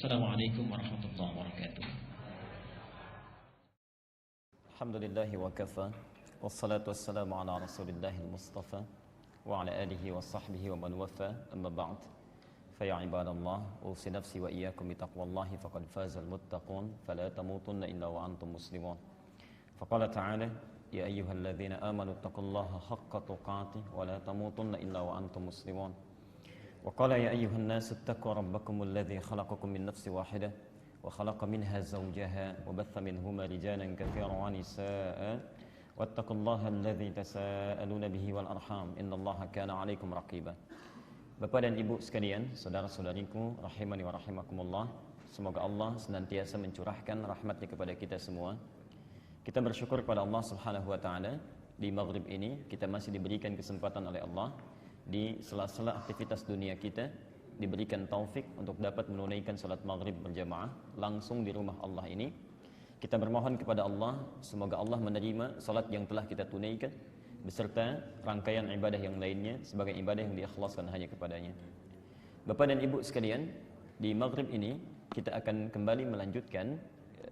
Assalamualaikum warahmatullahi wabarakatuh. Alhamdulillahi wa kafa. Wassalatu wassalamu ala rasulillahil mustafa wa ala alihi wa sahbihi wa man wafa. Amma ba'd. Faya ibadallah, usi nafsi wa iyyakum bitaqwallahi faqad fazal muttaqun fala tamutunna illa wa antum muslimun. Faqala ta'ala ya ayyuhalladzina amanu taqullaha haqqa tuqatih wa la tamutunna illa wa antum muslimun. Wa qala ya ayyuhan nasu ittaqu rabbakumul ladzi khalaqakum min nafsin wahidah wa khalaqa minha zawjaha wa batha minhuma rijalan katsiran wa nisaa'a wattaqullaha alladzi tasaaluna bihi wal arham innallaha kana 'alaikum raqiba. Bapak dan Ibu sekalian, saudara-saudariku rahimani wa rahimakumullah, semoga Allah senantiasa mencurahkan rahmat-Nya kepada kita semua. Kita bersyukur kepada Allah Subhanahu wa taala, di maghrib ini kita masih diberikan kesempatan oleh Allah di sela-sela aktivitas dunia kita diberikan taufik untuk dapat menunaikan salat maghrib berjamaah langsung di rumah Allah ini. Kita bermohon kepada Allah semoga Allah menerima salat yang telah kita tunaikan beserta rangkaian ibadah yang lainnya sebagai ibadah yang diikhlaskan hanya kepadanya. Bapak dan Ibu sekalian, di maghrib ini kita akan kembali melanjutkan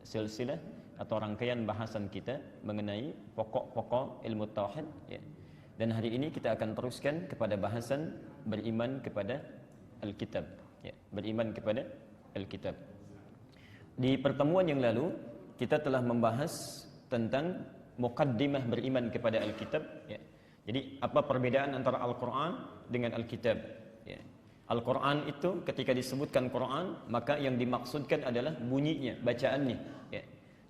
silsilah atau rangkaian bahasan kita mengenai pokok-pokok ilmu tauhid ya. Dan hari ini kita akan teruskan kepada bahasan beriman kepada Alkitab ya, beriman kepada Alkitab. Di pertemuan yang lalu kita telah membahas tentang muqaddimah beriman kepada Alkitab ya. Jadi apa perbedaan antara Al-Qur'an dengan Alkitab ya. Al-Qur'an itu ketika disebutkan Qur'an maka yang dimaksudkan adalah bunyinya, bacaannya ya.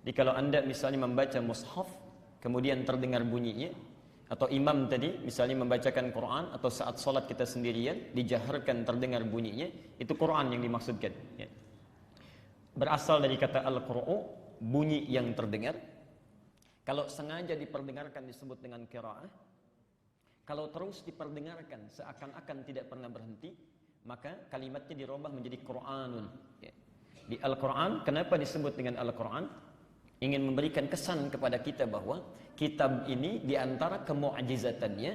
Jadi kalau Anda misalnya membaca mushaf kemudian terdengar bunyinya, atau imam tadi misalnya membacakan Quran atau saat sholat kita sendirian dijaharkan terdengar bunyinya, itu Quran yang dimaksudkan ya. Berasal dari kata al-qur'u, bunyi yang terdengar. Kalau sengaja diperdengarkan disebut dengan qiraah. Kalau terus diperdengarkan seakan-akan tidak pernah berhenti, maka kalimatnya dirubah menjadi Qur'anun ya. Di Al-Quran, kenapa disebut dengan Al-Quran? Ingin memberikan kesan kepada kita bahwa kitab ini diantara kemu'ajizatannya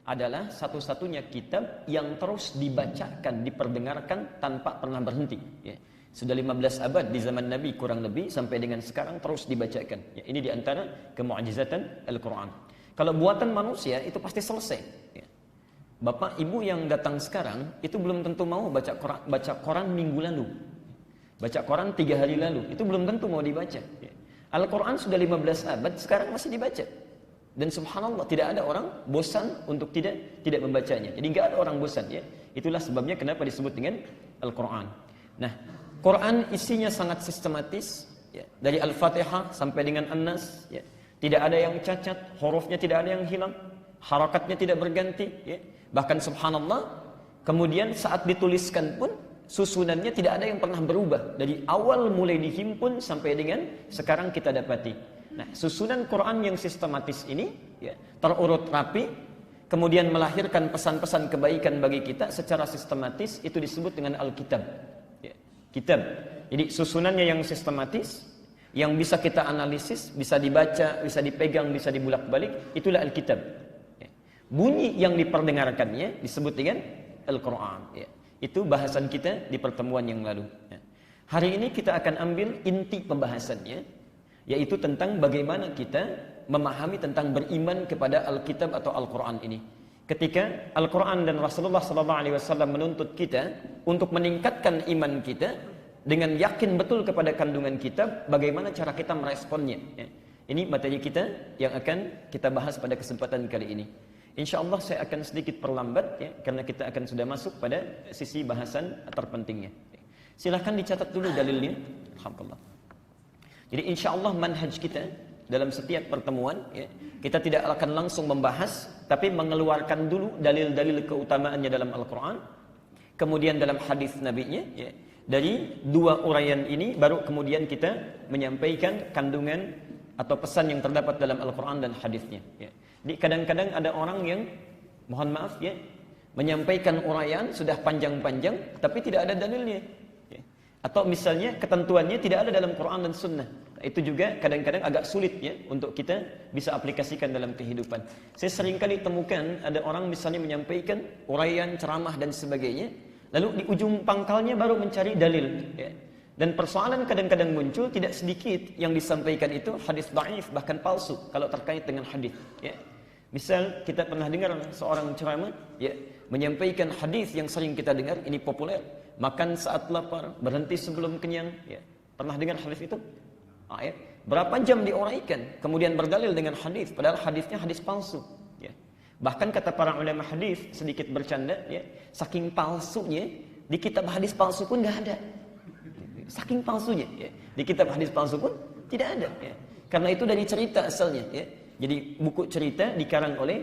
adalah satu-satunya kitab yang terus dibacakan, diperdengarkan tanpa pernah berhenti ya. Sudah 15 abad di zaman Nabi kurang lebih sampai dengan sekarang terus dibacakan ya. Ini diantara kemu'ajizatan Al-Quran. Kalau buatan manusia itu pasti selesai ya. Bapak ibu yang datang sekarang itu belum tentu mau baca Quran minggu lalu, baca Quran 3 hari lalu, itu belum tentu mau dibaca ya. Al-Quran sudah 15 abad, sekarang masih dibaca. Dan subhanallah, tidak ada orang bosan untuk tidak membacanya. Jadi nggak ada orang bosan ya. Itulah sebabnya kenapa disebut dengan Al-Quran. Nah, Quran isinya sangat sistematis ya. Dari Al-Fatihah sampai dengan An-Nas ya. Tidak ada yang cacat, hurufnya tidak ada yang hilang, harakatnya tidak berganti ya. Bahkan subhanallah, kemudian saat dituliskan pun susunannya tidak ada yang pernah berubah dari awal mulai dihimpun sampai dengan sekarang kita dapati. Nah, susunan Quran yang sistematis ini ya, terurut rapi, kemudian melahirkan pesan-pesan kebaikan bagi kita secara sistematis, itu disebut dengan Alkitab ya, kitab. Jadi susunannya yang sistematis, yang bisa kita analisis, bisa dibaca, bisa dipegang, bisa dibulak-balik, itulah Alkitab ya. Bunyi yang diperdengarkannya disebut dengan Al-Quran ya. Itu bahasan kita di pertemuan yang lalu ya. Hari ini kita akan ambil inti pembahasannya, yaitu tentang bagaimana kita memahami tentang beriman kepada Alkitab atau Al-Quran ini. Ketika Al-Quran dan Rasulullah SAW menuntut kita untuk meningkatkan iman kita dengan yakin betul kepada kandungan kitab, bagaimana cara kita meresponnya ya. Ini materi kita yang akan kita bahas pada kesempatan kali ini. InsyaAllah saya akan sedikit perlambat ya, karena kita akan sudah masuk pada sisi bahasan terpentingnya. Silahkan dicatat dulu dalilnya. Alhamdulillah. Jadi InsyaAllah manhaj kita dalam setiap pertemuan ya, kita tidak akan langsung membahas, tapi mengeluarkan dulu dalil-dalil keutamaannya dalam Al-Quran, kemudian dalam hadis Nabi-nya ya. Dari dua uraian ini baru kemudian kita menyampaikan kandungan atau pesan yang terdapat dalam Al-Quran dan hadisnya ya. Jadi kadang-kadang ada orang yang mohon maaf ya, menyampaikan uraian sudah panjang-panjang tapi tidak ada dalilnya ya. Atau misalnya ketentuannya tidak ada dalam Quran dan Sunnah. Nah, itu juga kadang-kadang agak sulit ya untuk kita bisa aplikasikan dalam kehidupan. Saya seringkali temukan ada orang misalnya menyampaikan uraian, ceramah dan sebagainya, lalu di ujung pangkalnya baru mencari dalil ya. Dan persoalan kadang-kadang muncul tidak sedikit yang disampaikan itu hadis dhaif bahkan palsu kalau terkait dengan hadis, ya. Misal kita pernah dengar seorang ceramah, ya, menyampaikan hadis yang sering kita dengar, ini populer, makan saat lapar, berhenti sebelum kenyang, ya. Pernah dengar hadis itu? Ya. Berapa jam diuraikan, kemudian berdalil dengan hadis, padahal hadisnya hadis palsu, ya. Bahkan kata para ulama hadis sedikit bercanda, ya, saking palsunya di kitab hadis palsu pun nggak ada. Saking palsunya, ya. Di kitab hadis palsu pun tidak ada, ya. Karena itu dari cerita asalnya, ya. Jadi buku cerita dikarang oleh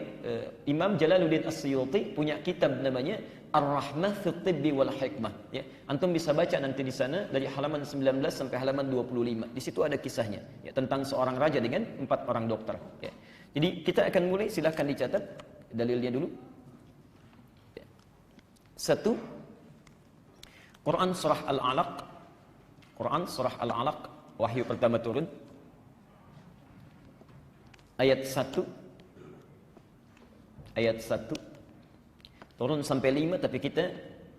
Imam Jalaluddin As-Suyuti, punya kitab namanya Ar-Rahmah fi Tibbi wal Hikmah, ya. Antum bisa baca nanti di sana dari halaman 19 sampai halaman 25. Di situ ada kisahnya, ya, tentang seorang raja dengan 4 orang dokter, ya. Jadi kita akan mulai, silahkan dicatat dalilnya dulu. Ya. 1. Quran surah Al-Alaq. Quran surah Al-Alaq, wahyu pertama turun ayat 1 turun sampai 5, tapi kita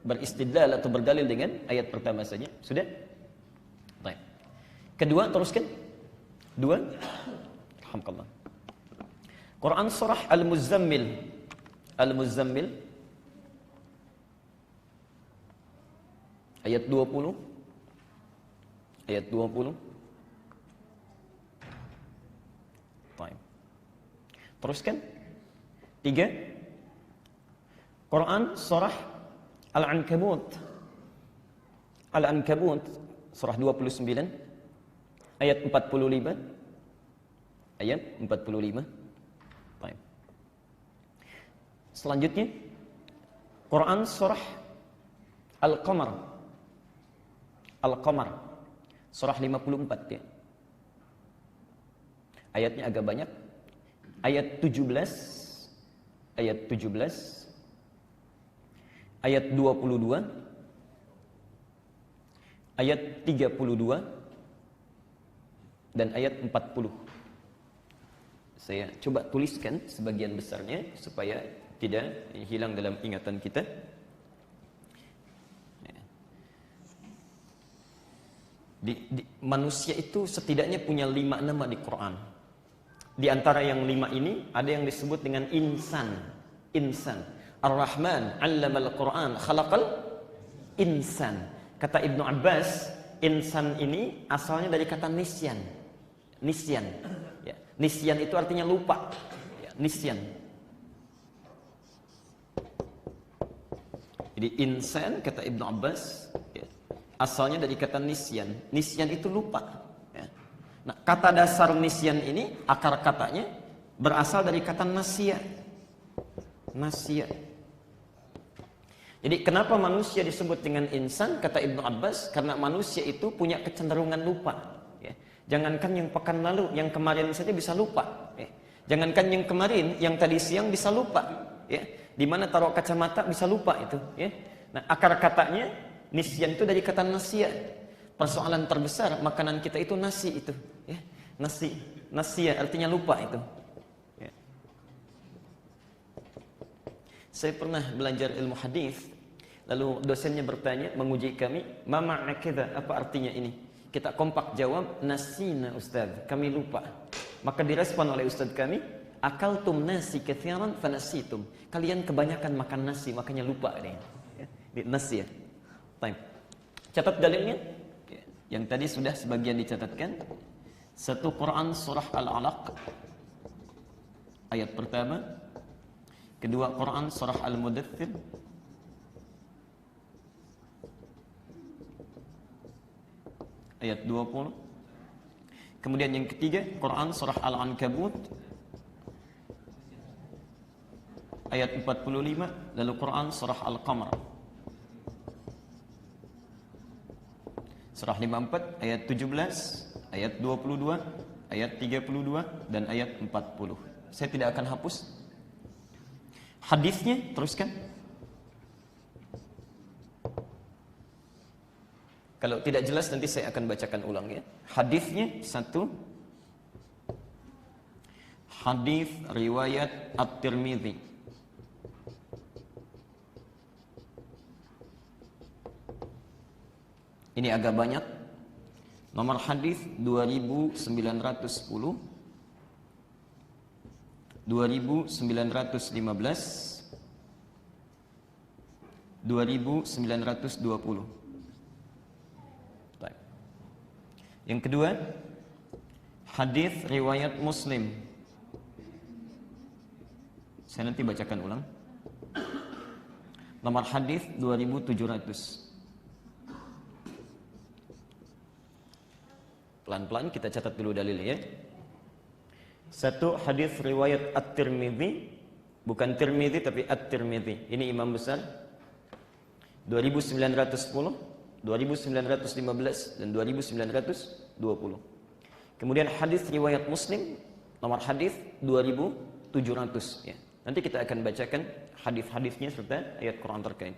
beristidlal atau berdalil dengan ayat pertama saja. Sudah? Baik. Kedua, teruskan. 2. Alhamdulillah. Quran surah Al-Muzammil. Al-Muzammil ayat 20. Ayat 20. Baik. Teruskan. 3. Quran surah Al-Ankabut. Al-Ankabut surah 29 ayat 45. Ayat 45. Baik. Selanjutnya Quran surah Al-Qamar. Al-Qamar surah 54, ya. Ayatnya agak banyak. Ayat 17, ayat 17, ayat 22, ayat 32, dan ayat 40. Saya coba tuliskan sebagian besarnya supaya tidak hilang dalam ingatan kita. Manusia itu setidaknya punya 5 nama di Quran. Di antara yang 5 ini ada yang disebut dengan insan. Insan. Ar-Rahman 'allamal Quran khalaqal insan. Kata Ibnu Abbas, insan ini asalnya dari kata nisyan. Nisyan. Ya. Nisyan itu artinya lupa. Ya, nisyan. Jadi insan kata Ibnu Abbas, ya, asalnya dari kata nisyan. Nisyan itu lupa, ya. Nah, kata dasar nisyan ini, akar katanya berasal dari kata nasya. Nasya. Jadi kenapa manusia disebut dengan insan? Kata Ibnu Abbas, karena manusia itu punya kecenderungan lupa, ya. Jangankan yang pekan lalu, yang kemarin saja bisa lupa, ya. Jangankan yang kemarin, yang tadi siang bisa lupa, ya. Di mana taruh kacamata bisa lupa itu, ya. Nah, akar katanya nisyan itu dari kata nasya. Persoalan terbesar makanan kita itu nasi itu, ya. Nasi, nasya artinya lupa itu. Ya. Saya pernah belajar ilmu hadis, lalu dosennya bertanya, menguji kami, "Ma ma'na kadza?" Apa artinya ini? Kita kompak jawab, "Nasina Ustaz, kami lupa." Maka direspon oleh ustaz kami, "Akaltum nasi katsiran fanasitum." Kalian kebanyakan makan nasi makanya lupa ini. Ya. Nasi, ya. Baik. Catat dalilnya. Yang tadi sudah sebagian dicatatkan. 1 Quran surah Al-Alaq ayat pertama. 2 Quran surah Al-Mudaththir ayat 20. Kemudian yang ketiga Quran surah Al-Ankabut ayat 45, lalu Quran surah Al-Qamar surah 54 ayat 17, ayat 22, ayat 32 dan ayat 40. Saya tidak akan hapus. Hadisnya teruskan. Kalau tidak jelas nanti saya akan bacakan ulang, ya. Hadisnya 1. Hadis riwayat At-Tirmidzi. Ini agak banyak. Nomor hadis 2910, 2915, 2920. Baik. Yang kedua, hadis riwayat Muslim. Saya nanti bacakan ulang. Nomor hadis 2700. Pelan-pelan kita catat dulu dalilnya ya. Satu, hadis riwayat At-Tirmidzi, bukan Tirmidzi tapi At-Tirmidzi. Ini imam besar. 2910, 2915 dan 2920. Kemudian hadis riwayat Muslim nomor hadis 2700 ya. Nanti kita akan bacakan hadis-hadisnya serta ayat Quran terkait.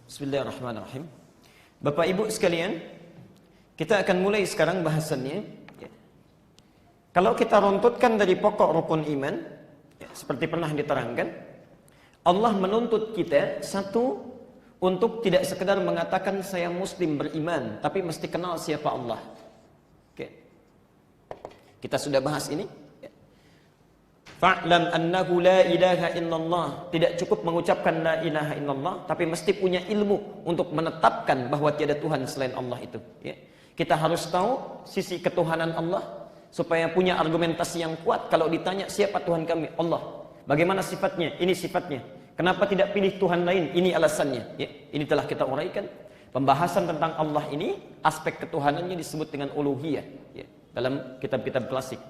Bismillahirrahmanirrahim. Bapak Ibu sekalian, kita akan mulai sekarang bahasannya. Kalau kita runtutkan dari pokok rukun iman, seperti pernah diterangkan, Allah menuntut kita satu, untuk tidak sekedar mengatakan saya muslim beriman, tapi mesti kenal siapa Allah. Oke. Kita sudah bahas ini. Fa'lam annahu la ilaha illallah. Tidak cukup mengucapkan la ilaha illallah, tapi mesti punya ilmu untuk menetapkan bahwa tiada Tuhan selain Allah itu. Ya. Kita harus tahu sisi ketuhanan Allah, supaya punya argumentasi yang kuat. Kalau ditanya siapa Tuhan kami? Allah. Bagaimana sifatnya? Ini sifatnya. Kenapa tidak pilih Tuhan lain? Ini alasannya. Ya. Ini telah kita uraikan. Pembahasan tentang Allah ini, aspek ketuhanannya disebut dengan uluhiyah ya, dalam kitab-kitab klasik.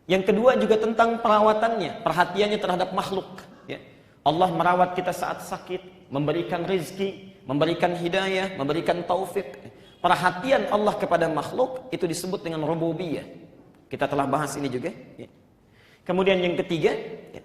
Yang kedua juga tentang perawatannya, perhatiannya terhadap makhluk. Ya. Allah merawat kita saat sakit, memberikan rezeki, memberikan hidayah, memberikan taufik. Perhatian Allah kepada makhluk itu disebut dengan rububiyah. Kita telah bahas ini juga. Ya. Kemudian yang ketiga, ya,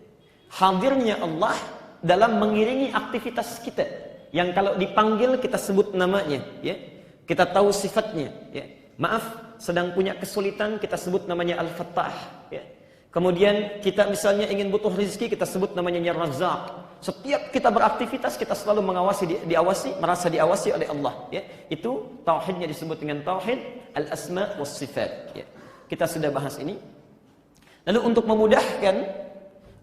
hadirnya Allah dalam mengiringi aktivitas kita. Yang kalau dipanggil kita sebut namanya. Ya. Kita tahu sifatnya. Ya. Maaf, sedang punya kesulitan, kita sebut namanya Al-Fattah. Ya. Kemudian kita misalnya ingin butuh rezeki, kita sebut namanya Ar-Razzaq. Setiap kita beraktivitas, kita selalu diawasi, merasa diawasi oleh Allah. Ya. Itu tauhidnya disebut dengan tauhid al-asma was sifat. Ya. Kita sudah bahas ini. Lalu untuk memudahkan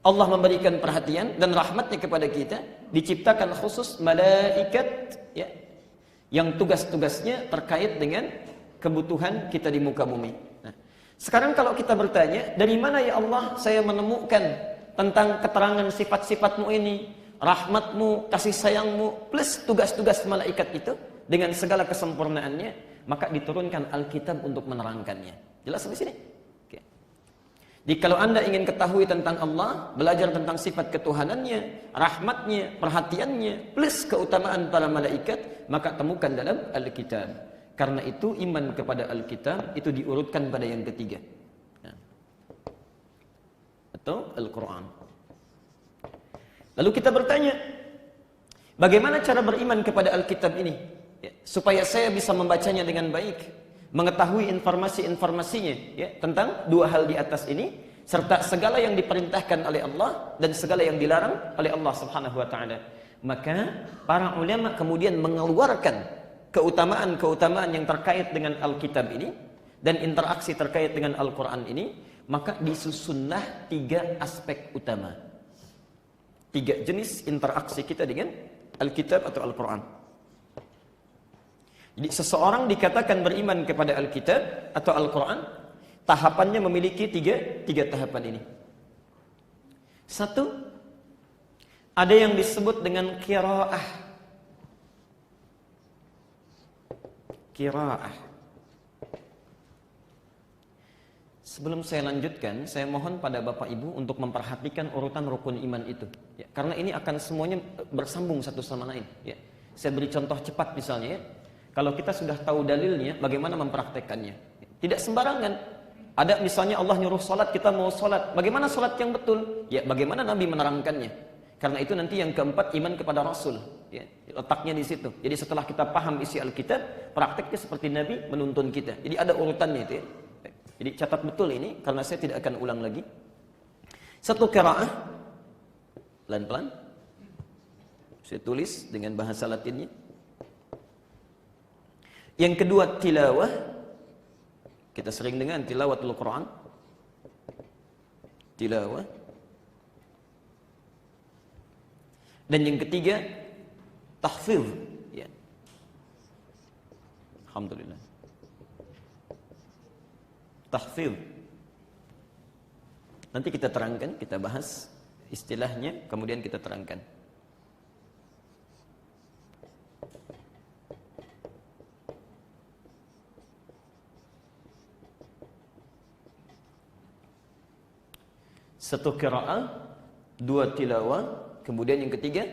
Allah memberikan perhatian dan rahmatnya kepada kita, diciptakan khusus malaikat ya, yang tugas-tugasnya terkait dengan kebutuhan kita di muka bumi. Nah, sekarang kalau kita bertanya, dari mana ya Allah saya menemukan tentang keterangan sifat-sifatmu ini, rahmatmu, kasih sayangmu, plus tugas-tugas malaikat itu dengan segala kesempurnaannya, maka diturunkan Alkitab untuk menerangkannya. Jelas di sini? Oke. Jadi kalau Anda ingin ketahui tentang Allah, belajar tentang sifat ketuhanannya, rahmatnya, perhatiannya, plus keutamaan para malaikat, maka temukan dalam Alkitab. Karena itu iman kepada Alkitab itu diurutkan pada yang ketiga. Ya. Atau Al-Quran. Lalu kita bertanya, bagaimana cara beriman kepada Alkitab ini? Ya, supaya saya bisa membacanya dengan baik, mengetahui informasi-informasinya ya, tentang dua hal di atas ini, serta segala yang diperintahkan oleh Allah dan segala yang dilarang oleh Allah Subhanahu wa taala. Maka para ulama kemudian mengeluarkan keutamaan-keutamaan yang terkait dengan Alkitab ini dan interaksi terkait dengan Al-Quran ini, maka disusunlah tiga aspek utama, tiga jenis interaksi kita dengan Alkitab atau Al-Quran. Jadi seseorang dikatakan beriman kepada Alkitab atau Al-Quran, tahapannya memiliki tiga tahapan ini. Satu, ada yang disebut dengan qiraah. Qiraah. Sebelum saya lanjutkan, saya mohon pada Bapak Ibu untuk memperhatikan urutan rukun iman itu. Ya, karena ini akan semuanya bersambung satu sama lain. Ya. Saya beri contoh cepat misalnya. Ya. Kalau kita sudah tahu dalilnya, bagaimana mempraktekannya? Tidak sembarangan. Ada misalnya Allah nyuruh sholat, kita mau sholat. Bagaimana sholat yang betul? Ya, bagaimana Nabi menerangkannya? Karena itu nanti yang keempat, iman kepada Rasul. Ya, letaknya di situ. Jadi setelah kita paham isi Alkitab, prakteknya seperti Nabi menuntun kita. Jadi ada urutannya itu ya. Jadi catat betul ini, karena saya tidak akan ulang lagi. Satu qiraah, pelan-pelan. Saya tulis dengan bahasa Latinnya. Yang kedua tilawah. Kita sering dengan tilawatul Quran. Tilawah. Dan yang ketiga tahfidz, ya. Alhamdulillah. Tahfidz. Nanti kita terangkan, kita bahas istilahnya, kemudian kita terangkan. Satu qiraah, dua tilawah, kemudian yang ketiga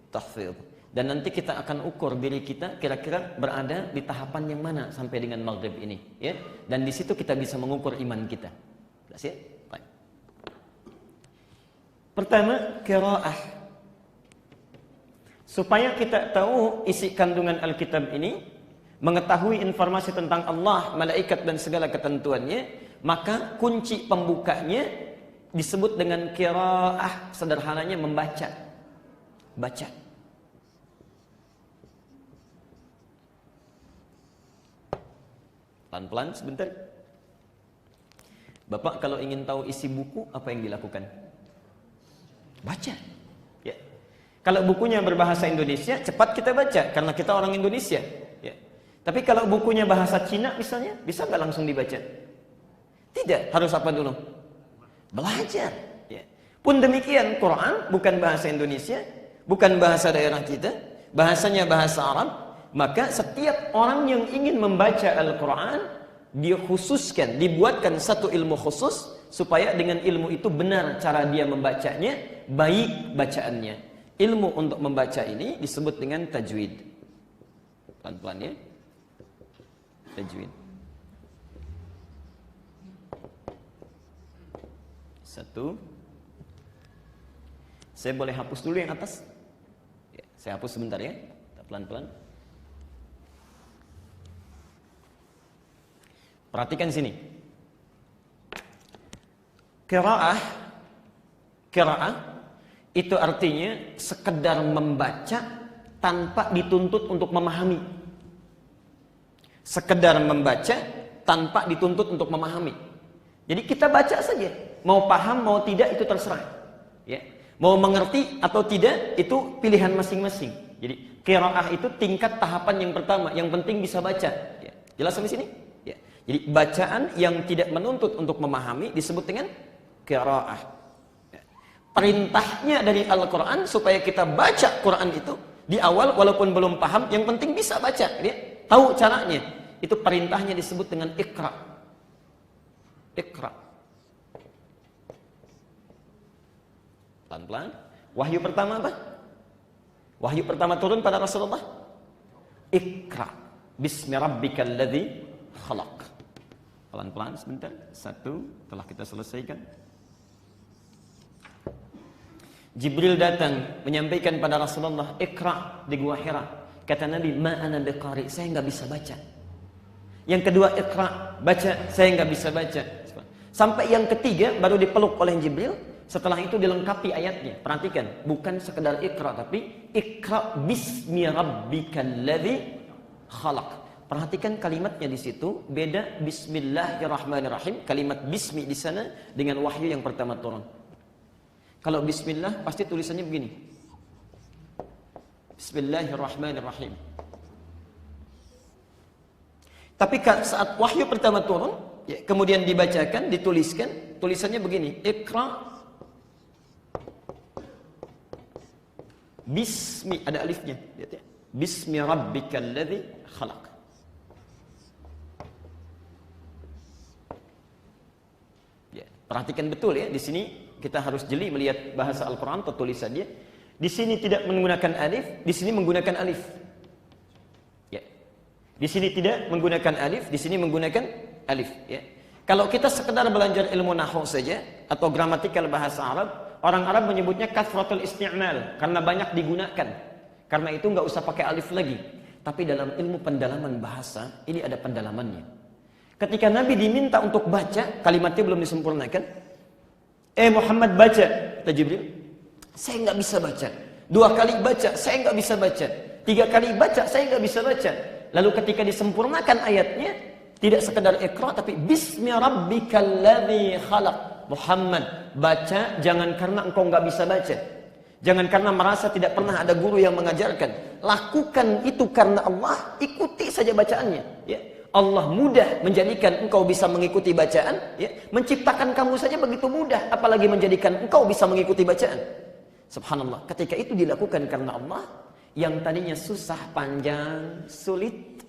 tahfidz. Dan nanti kita akan ukur diri kita kira-kira berada di tahapan yang mana sampai dengan maghrib ini, ya. Dan di situ kita bisa mengukur iman kita. Jelas ya? Baik. Pertama, qiraah. Supaya kita tahu isi kandungan Alkitab ini, mengetahui informasi tentang Allah, malaikat dan segala ketentuannya, maka kunci pembukanya disebut dengan qiraah, sederhananya membaca. Baca. Pelan-pelan sebentar. Bapak kalau ingin tahu isi buku, apa yang dilakukan? Baca. Ya. Kalau bukunya berbahasa Indonesia, cepat kita baca karena kita orang Indonesia. Ya. Tapi kalau bukunya bahasa Cina misalnya, bisa nggak langsung dibaca? Tidak. Harus apa dulu? Belajar. Ya. Pun demikian, Quran bukan bahasa Indonesia, bukan bahasa daerah kita, bahasanya bahasa Arab. Maka setiap orang yang ingin membaca Al-Quran, dia khususkan, dibuatkan satu ilmu khusus supaya dengan ilmu itu benar cara dia membacanya, baik bacaannya. Ilmu untuk membaca ini disebut dengan tajwid. Pelan-pelan ya. Tajwid. Satu. Saya boleh hapus dulu yang atas? Ya, saya hapus sebentar ya. Pelan-pelan. Perhatikan sini. Qiraah itu artinya sekedar membaca tanpa dituntut untuk memahami. Sekedar membaca tanpa dituntut untuk memahami. Jadi kita baca saja, mau paham mau tidak itu terserah. Ya. Mau mengerti atau tidak itu pilihan masing-masing. Jadi qiraah itu tingkat tahapan yang pertama, yang penting bisa baca. Ya. Jelas sampai sini? Ya. Jadi bacaan yang tidak menuntut untuk memahami disebut dengan qiraah. Ya. Perintahnya dari Al-Quran supaya kita baca Quran itu di awal walaupun belum paham, yang penting bisa baca. Ya. Tahu caranya. Itu perintahnya disebut dengan Iqra. Iqra. Pelan-pelan. Wahyu pertama apa? Wahyu pertama turun pada Rasulullah. Iqra. Bismi rabbikal ladzi khalaq. Pelan-pelan sebentar. Satu, telah kita selesaikan. Jibril datang menyampaikan pada Rasulullah, Iqra di Gua Hira. Kata Nabi, ma ana biqari, saya enggak bisa baca. Yang kedua, Iqra, baca, saya enggak bisa baca. Sampai yang ketiga baru dipeluk oleh Jibril. Setelah itu dilengkapi ayatnya. Perhatikan, bukan sekedar Iqra tapi Iqra bismi rabbikal ladzi khalaq. Perhatikan kalimatnya di situ, beda Bismillahirrahmanirrahim. Kalimat bismi di sana dengan wahyu yang pertama turun. Kalau bismillah pasti tulisannya begini. Bismillahirrahmanirrahim. Tapi saat wahyu pertama turun, ya, kemudian dibacakan, dituliskan, tulisannya begini, Iqra bismi, ada alifnya, lihat ya. Bismi rabbikal ladzi khalaq. Ya, perhatikan betul ya, di sini kita harus jeli melihat bahasa Al-Qur'an atau tulisannya. Di sini tidak menggunakan alif, di sini menggunakan alif. Ya. Di sini tidak menggunakan alif, di sini menggunakan alif, ya. Kalau kita sekedar belajar ilmu nahwu saja atau gramatikal bahasa Arab, orang Arab menyebutnya kathratul isti'mal karena banyak digunakan. Karena itu nggak usah pakai alif lagi. Tapi dalam ilmu pendalaman bahasa ini ada pendalamannya. Ketika Nabi diminta untuk baca, kalimatnya belum disempurnakan. Muhammad baca, kata Jibril. Saya nggak bisa baca. 2 kali baca, saya nggak bisa baca. 3 kali baca, saya nggak bisa baca. Lalu ketika disempurnakan ayatnya, tidak sekedar iqra, tapi Bismi rabbikal ladzi khalaq. Muhammad, baca jangan karena engkau nggak bisa baca. Jangan karena merasa tidak pernah ada guru yang mengajarkan. Lakukan itu karena Allah, ikuti saja bacaannya. Ya. Allah mudah menjadikan engkau bisa mengikuti bacaan. Ya. Menciptakan kamu saja begitu mudah, apalagi menjadikan engkau bisa mengikuti bacaan. Subhanallah, ketika itu dilakukan karena Allah, yang tadinya susah, panjang, sulit,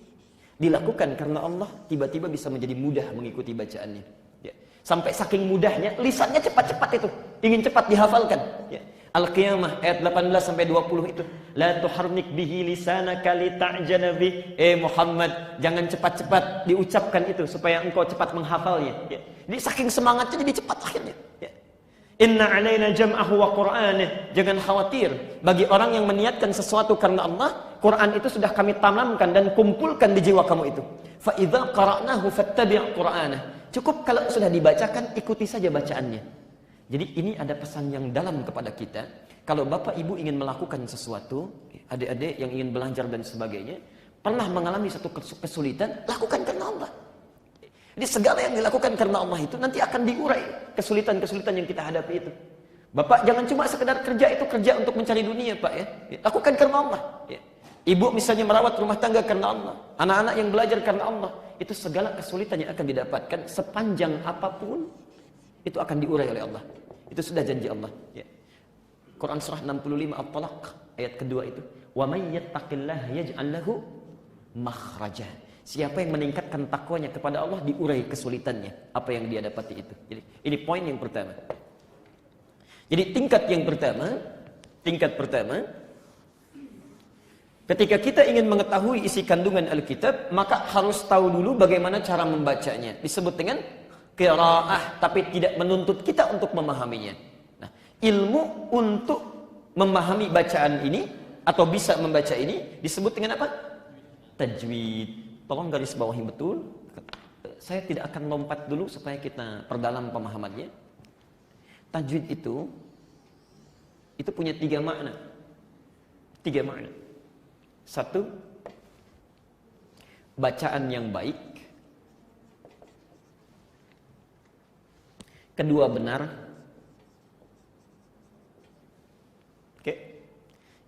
dilakukan karena Allah, tiba-tiba bisa menjadi mudah mengikuti bacaannya. Ya. Sampai saking mudahnya, lisannya cepat-cepat itu, ingin cepat dihafalkan. Ya. Al-Qiyamah ayat 18-20 itu, la tuharnik bihi lisanaka lita'jana bih. Muhammad, jangan cepat-cepat diucapkan itu supaya engkau cepat menghafalnya. Ya. Jadi saking semangatnya jadi cepat akhirnya. Ya. Inna alaina jam'ahu wa qur'anah. Jangan khawatir, bagi orang yang meniatkan sesuatu karena Allah, Quran itu sudah kami tanamkan dan kumpulkan di jiwa kamu itu. Fa idza qara'nahu fattabi' qur'anah. Cukup kalau sudah dibacakan, ikuti saja bacaannya. Jadi ini ada pesan yang dalam kepada kita. Kalau bapak ibu ingin melakukan sesuatu, adik-adik yang ingin belajar dan sebagainya, pernah mengalami satu kesulitan, lakukan karena Allah. Jadi segala yang dilakukan karena Allah itu nanti akan diurai kesulitan-kesulitan yang kita hadapi itu. Bapak jangan cuma sekedar kerja itu kerja untuk mencari dunia, Pak ya. Lakukan karena Allah. Ya. Ibu misalnya merawat rumah tangga karena Allah. Anak-anak yang belajar karena Allah. Itu segala kesulitan yang akan didapatkan sepanjang apapun itu akan diurai oleh Allah. Itu sudah janji Allah. Ya. Quran surah 65 At-Talaq ayat kedua itu. Wa may yattaqillaha yaj'al lahu makhraja. Siapa yang meningkatkan takwanya kepada Allah, diurai kesulitannya. Apa yang dia dapati itu. Jadi ini poin yang pertama. Jadi tingkat pertama, ketika kita ingin mengetahui isi kandungan Alkitab, maka harus tahu dulu bagaimana cara membacanya. Disebut dengan qiraah, tapi tidak menuntut kita untuk memahaminya. Nah, ilmu untuk memahami bacaan ini atau bisa membaca ini disebut dengan apa? Tajwid. Tolong garis bawahi betul. Saya tidak akan lompat dulu supaya kita perdalam pemahamannya. Tajwid itu punya 3 makna. 3 makna. 1, bacaan yang baik. Kedua, benar. Oke.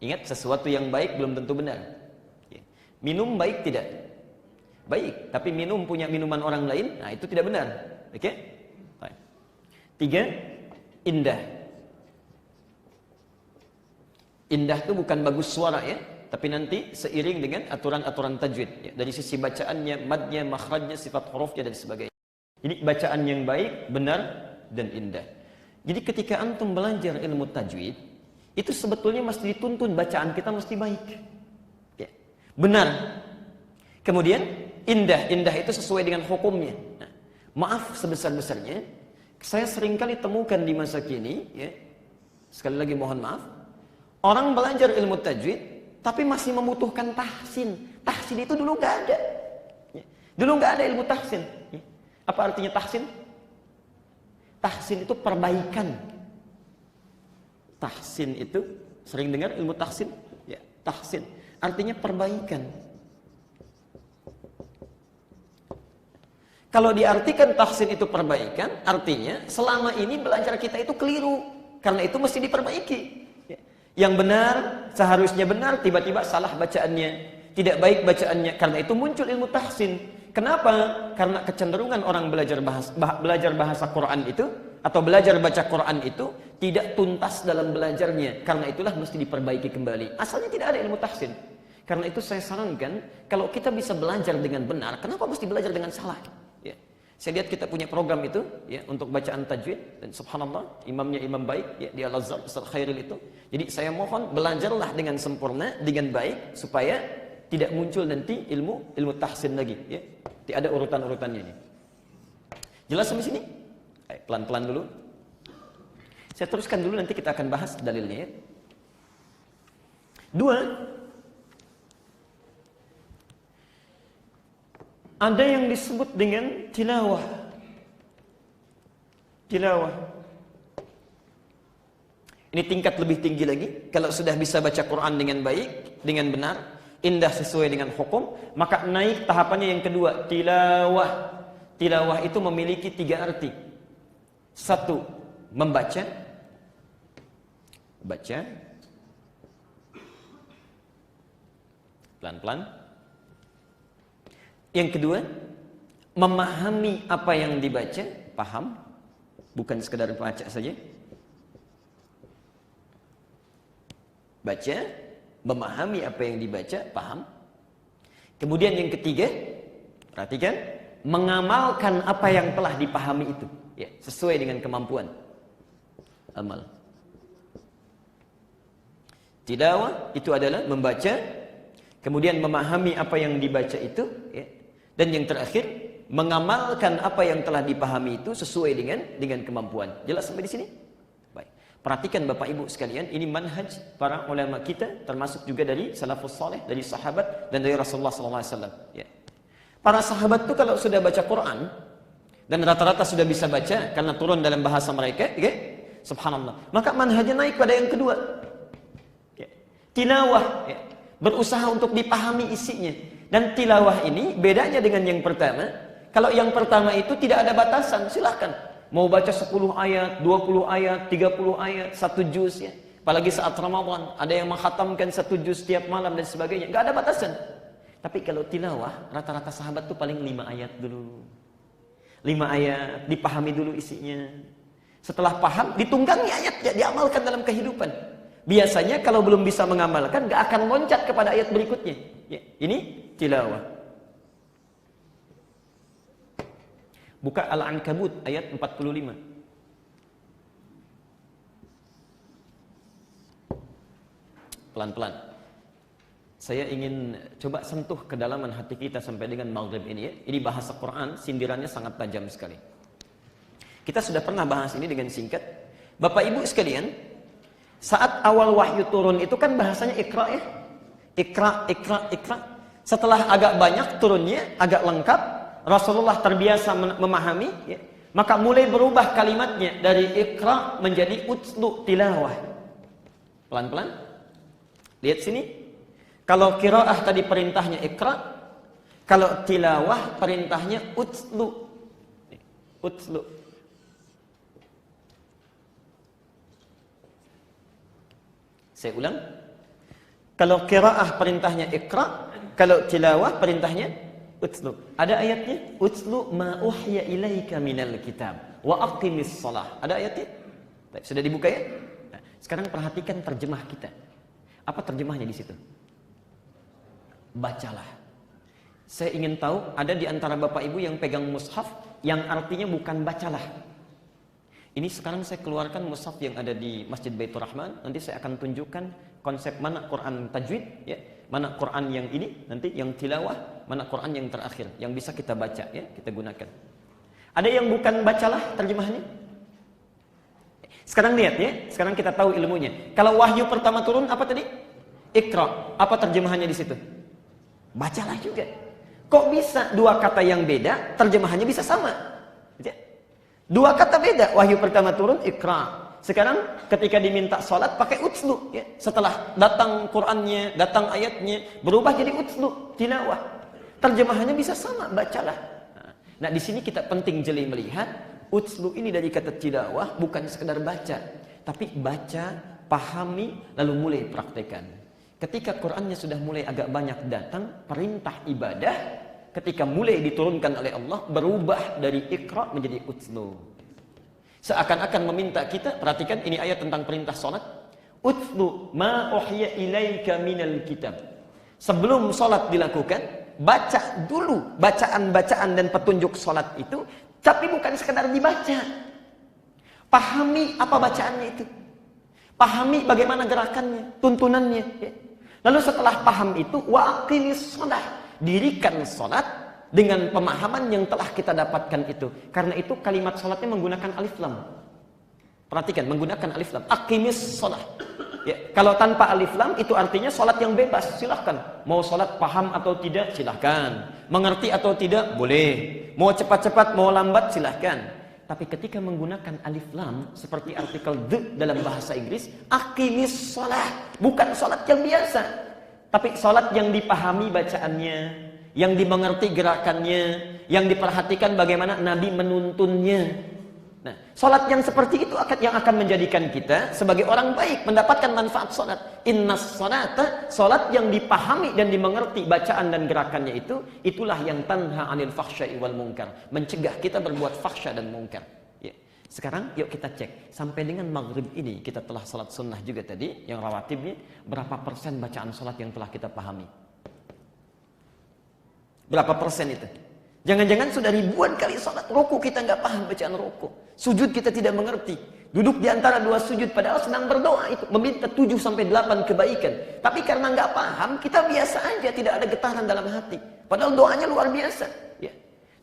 Ingat, sesuatu yang baik belum tentu benar. Minum baik tidak? Baik, tapi minum punya minuman orang lain, nah itu tidak benar. Oke? 3, indah. Indah itu bukan bagus suara ya, tapi nanti seiring dengan aturan-aturan tajwid ya. Dari sisi bacaannya, madnya, makhrajnya, sifat hurufnya dan sebagainya. Jadi bacaan yang baik, benar dan indah. Jadi ketika antum belajar ilmu tajwid, itu sebetulnya mesti dituntun bacaan kita mesti baik. Ya. Benar. Kemudian indah itu sesuai dengan hukumnya. Nah, maaf sebesar-besarnya, saya seringkali temukan di masa kini, ya, sekali lagi mohon maaf, orang belajar ilmu tajwid, tapi masih membutuhkan tahsin. Tahsin itu dulu nggak ada. Ya. Dulu nggak ada ilmu tahsin. Ya. Apa artinya tahsin? Tahsin itu perbaikan. Tahsin itu, sering dengar ilmu tahsin? Ya, tahsin. Artinya perbaikan. Kalau diartikan tahsin itu perbaikan, artinya selama ini belajar kita itu keliru. Karena itu mesti diperbaiki. Yang benar, seharusnya benar, tiba-tiba salah bacaannya. Tidak baik bacaannya. Karena itu muncul ilmu tahsin. Kenapa? Karena kecenderungan orang belajar bahasa Quran itu, atau belajar baca Quran itu, tidak tuntas dalam belajarnya. Karena itulah mesti diperbaiki kembali. Asalnya tidak ada ilmu tahsin. Karena itu saya sarankan, kalau kita bisa belajar dengan benar, kenapa mesti belajar dengan salah? Ya. Saya lihat kita punya program itu ya, untuk bacaan tajwid, dan subhanallah imamnya imam baik ya, di Al-Azhar Ustaz Khairil itu. Jadi saya mohon belajarlah dengan sempurna, dengan baik, supaya tidak muncul nanti ilmu tahsin lagi ya. Tidak ada urutan-urutannya ini. Jelas sampai sini? Pelan-pelan dulu. Saya teruskan dulu, nanti kita akan bahas dalilnya ya. 2, ada yang disebut dengan tilawah. Tilawah. Ini tingkat lebih tinggi lagi. Kalau sudah bisa baca Quran dengan baik, dengan benar, indah sesuai dengan hukum, maka naik tahapannya yang kedua, tilawah. Tilawah itu memiliki 3 arti. 1, membaca, baca pelan-pelan. Yang kedua, memahami apa yang dibaca, paham, bukan sekedar baca saja. Baca, memahami apa yang dibaca, paham. Kemudian yang ketiga, perhatikan, mengamalkan apa yang telah dipahami itu, ya, sesuai dengan kemampuan. Amal. Tilawah itu adalah membaca, kemudian memahami apa yang dibaca itu, ya. Dan yang terakhir, mengamalkan apa yang telah dipahami itu sesuai dengan kemampuan. Jelas sampai di sini? Baik. Perhatikan Bapak Ibu sekalian, ini manhaj para ulama kita, termasuk juga dari salafus saleh, dari sahabat dan dari Rasulullah SAW. Ya. Para sahabat itu kalau sudah baca Quran, dan rata-rata sudah bisa baca karena turun dalam bahasa mereka, ya, subhanallah. Maka manhajnya naik pada yang kedua, ya, tilawah, ya, berusaha untuk dipahami isinya. Dan tilawah ini bedanya dengan yang pertama. Kalau yang pertama itu tidak ada batasan, silahkan mau baca 10 ayat, 20 ayat, 30 ayat, 1 juz, ya. Apalagi saat Ramadan, ada yang mengkhatamkan 1 juz setiap malam dan sebagainya, nggak ada batasan. Tapi kalau tilawah, rata-rata sahabat tuh paling 5 ayat dulu. 5 ayat, dipahami dulu isinya. Setelah paham, ditunggangi ayatnya, diamalkan dalam kehidupan. Biasanya kalau belum bisa mengamalkan, gak akan loncat kepada ayat berikutnya. Ya, ini tilawah. Buka Al-Ankabut ayat 45. Pelan-pelan. Saya ingin coba sentuh kedalaman hati kita sampai dengan maghrib ini, ya. Ini bahasa Quran, sindirannya sangat tajam sekali. Kita sudah pernah bahas ini dengan singkat. Bapak Ibu sekalian, saat awal wahyu turun itu kan bahasanya Iqra, ya. Iqra, Iqra, Iqra. Setelah agak banyak turunnya, agak lengkap, Rasulullah terbiasa memahami, ya. Maka mulai berubah kalimatnya dari Iqra menjadi utlu, tilawah. Pelan-pelan. Lihat sini. Kalau qiraah tadi perintahnya Iqra, kalau tilawah perintahnya utlu. Utlu. Saya ulang. Kalau qiraah perintahnya Iqra, kalau tilawah perintahnya utlu. Ada ayatnya, utlu ma uhya ilaika minal kitab wa aqimis shalah. Ada ayatnya? Sudah dibuka, ya? Nah, sekarang perhatikan terjemah kita. Apa terjemahnya di situ? Bacalah. Saya ingin tahu ada di antara Bapak Ibu yang pegang mushaf yang artinya bukan bacalah. Ini sekarang saya keluarkan mushaf yang ada di Masjid Baitur Rahman. Nanti saya akan tunjukkan konsep mana Quran tajwid, ya, mana Quran yang ini, nanti yang tilawah, mana Quran yang terakhir yang bisa kita baca, ya, kita gunakan. Ada yang bukan bacalah terjemahannya? Sekarang lihat, ya, sekarang kita tahu ilmunya. Kalau wahyu pertama turun apa tadi? Iqra. Apa terjemahannya di situ? Bacalah juga. Kok bisa dua kata yang beda terjemahannya bisa sama? Dua kata beda. Wahyu pertama turun Iqra. Sekarang ketika diminta sholat pakai utlu, ya. Setelah datang Qur'annya, datang ayatnya, berubah jadi utlu, tilawah. Terjemahannya bisa sama, bacalah. Nah, di sini kita penting jeli melihat utlu ini dari kata tilawah bukan sekedar baca, tapi baca, pahami, lalu mulai praktekkan. Ketika Qur'annya sudah mulai agak banyak datang, perintah ibadah ketika mulai diturunkan oleh Allah berubah dari Iqra menjadi utlu. Seakan-akan meminta kita, perhatikan ini ayat tentang perintah salat. Utlu ma uhya ilaika minal kitab. Sebelum salat dilakukan, baca dulu bacaan-bacaan dan petunjuk salat itu, tapi bukan sekadar dibaca. Pahami apa bacaannya itu. Pahami bagaimana gerakannya, tuntunannya, ya. Lalu setelah paham itu, wa aqimis shalah, dirikan salat dengan pemahaman yang telah kita dapatkan itu. Karena itu kalimat salatnya menggunakan alif lam. Perhatikan, menggunakan alif lam. Aqimis shalah. Ya, kalau tanpa alif lam itu artinya salat yang bebas, silahkan. Mau salat paham atau tidak, silahkan. Mengerti atau tidak, boleh. Mau cepat-cepat, mau lambat, silahkan. Tapi ketika menggunakan alif lam seperti artikel the dalam bahasa Inggris, aqimis shalah, bukan salat yang biasa, tapi salat yang dipahami bacaannya, yang dimengerti gerakannya, yang diperhatikan bagaimana Nabi menuntunnya. Nah, salat yang seperti itu yang akan menjadikan kita sebagai orang baik mendapatkan manfaat salat. Innas salata, salat yang dipahami dan dimengerti bacaan dan gerakannya itulah yang tanha 'anil fahsya'i wal munkar, mencegah kita berbuat fahsya dan munkar. Ya. Sekarang yuk kita cek, sampai dengan maghrib ini kita telah salat sunnah juga tadi, yang rawatibnya, berapa persen bacaan salat yang telah kita pahami? Berapa persen itu? Jangan-jangan sudah ribuan kali salat, ruku kita nggak paham bacaan ruku, sujud kita tidak mengerti, duduk di antara dua sujud padahal sedang berdoa itu meminta 7 sampai 8 kebaikan, tapi karena nggak paham kita biasa aja, tidak ada getaran dalam hati, padahal doanya luar biasa. Ya.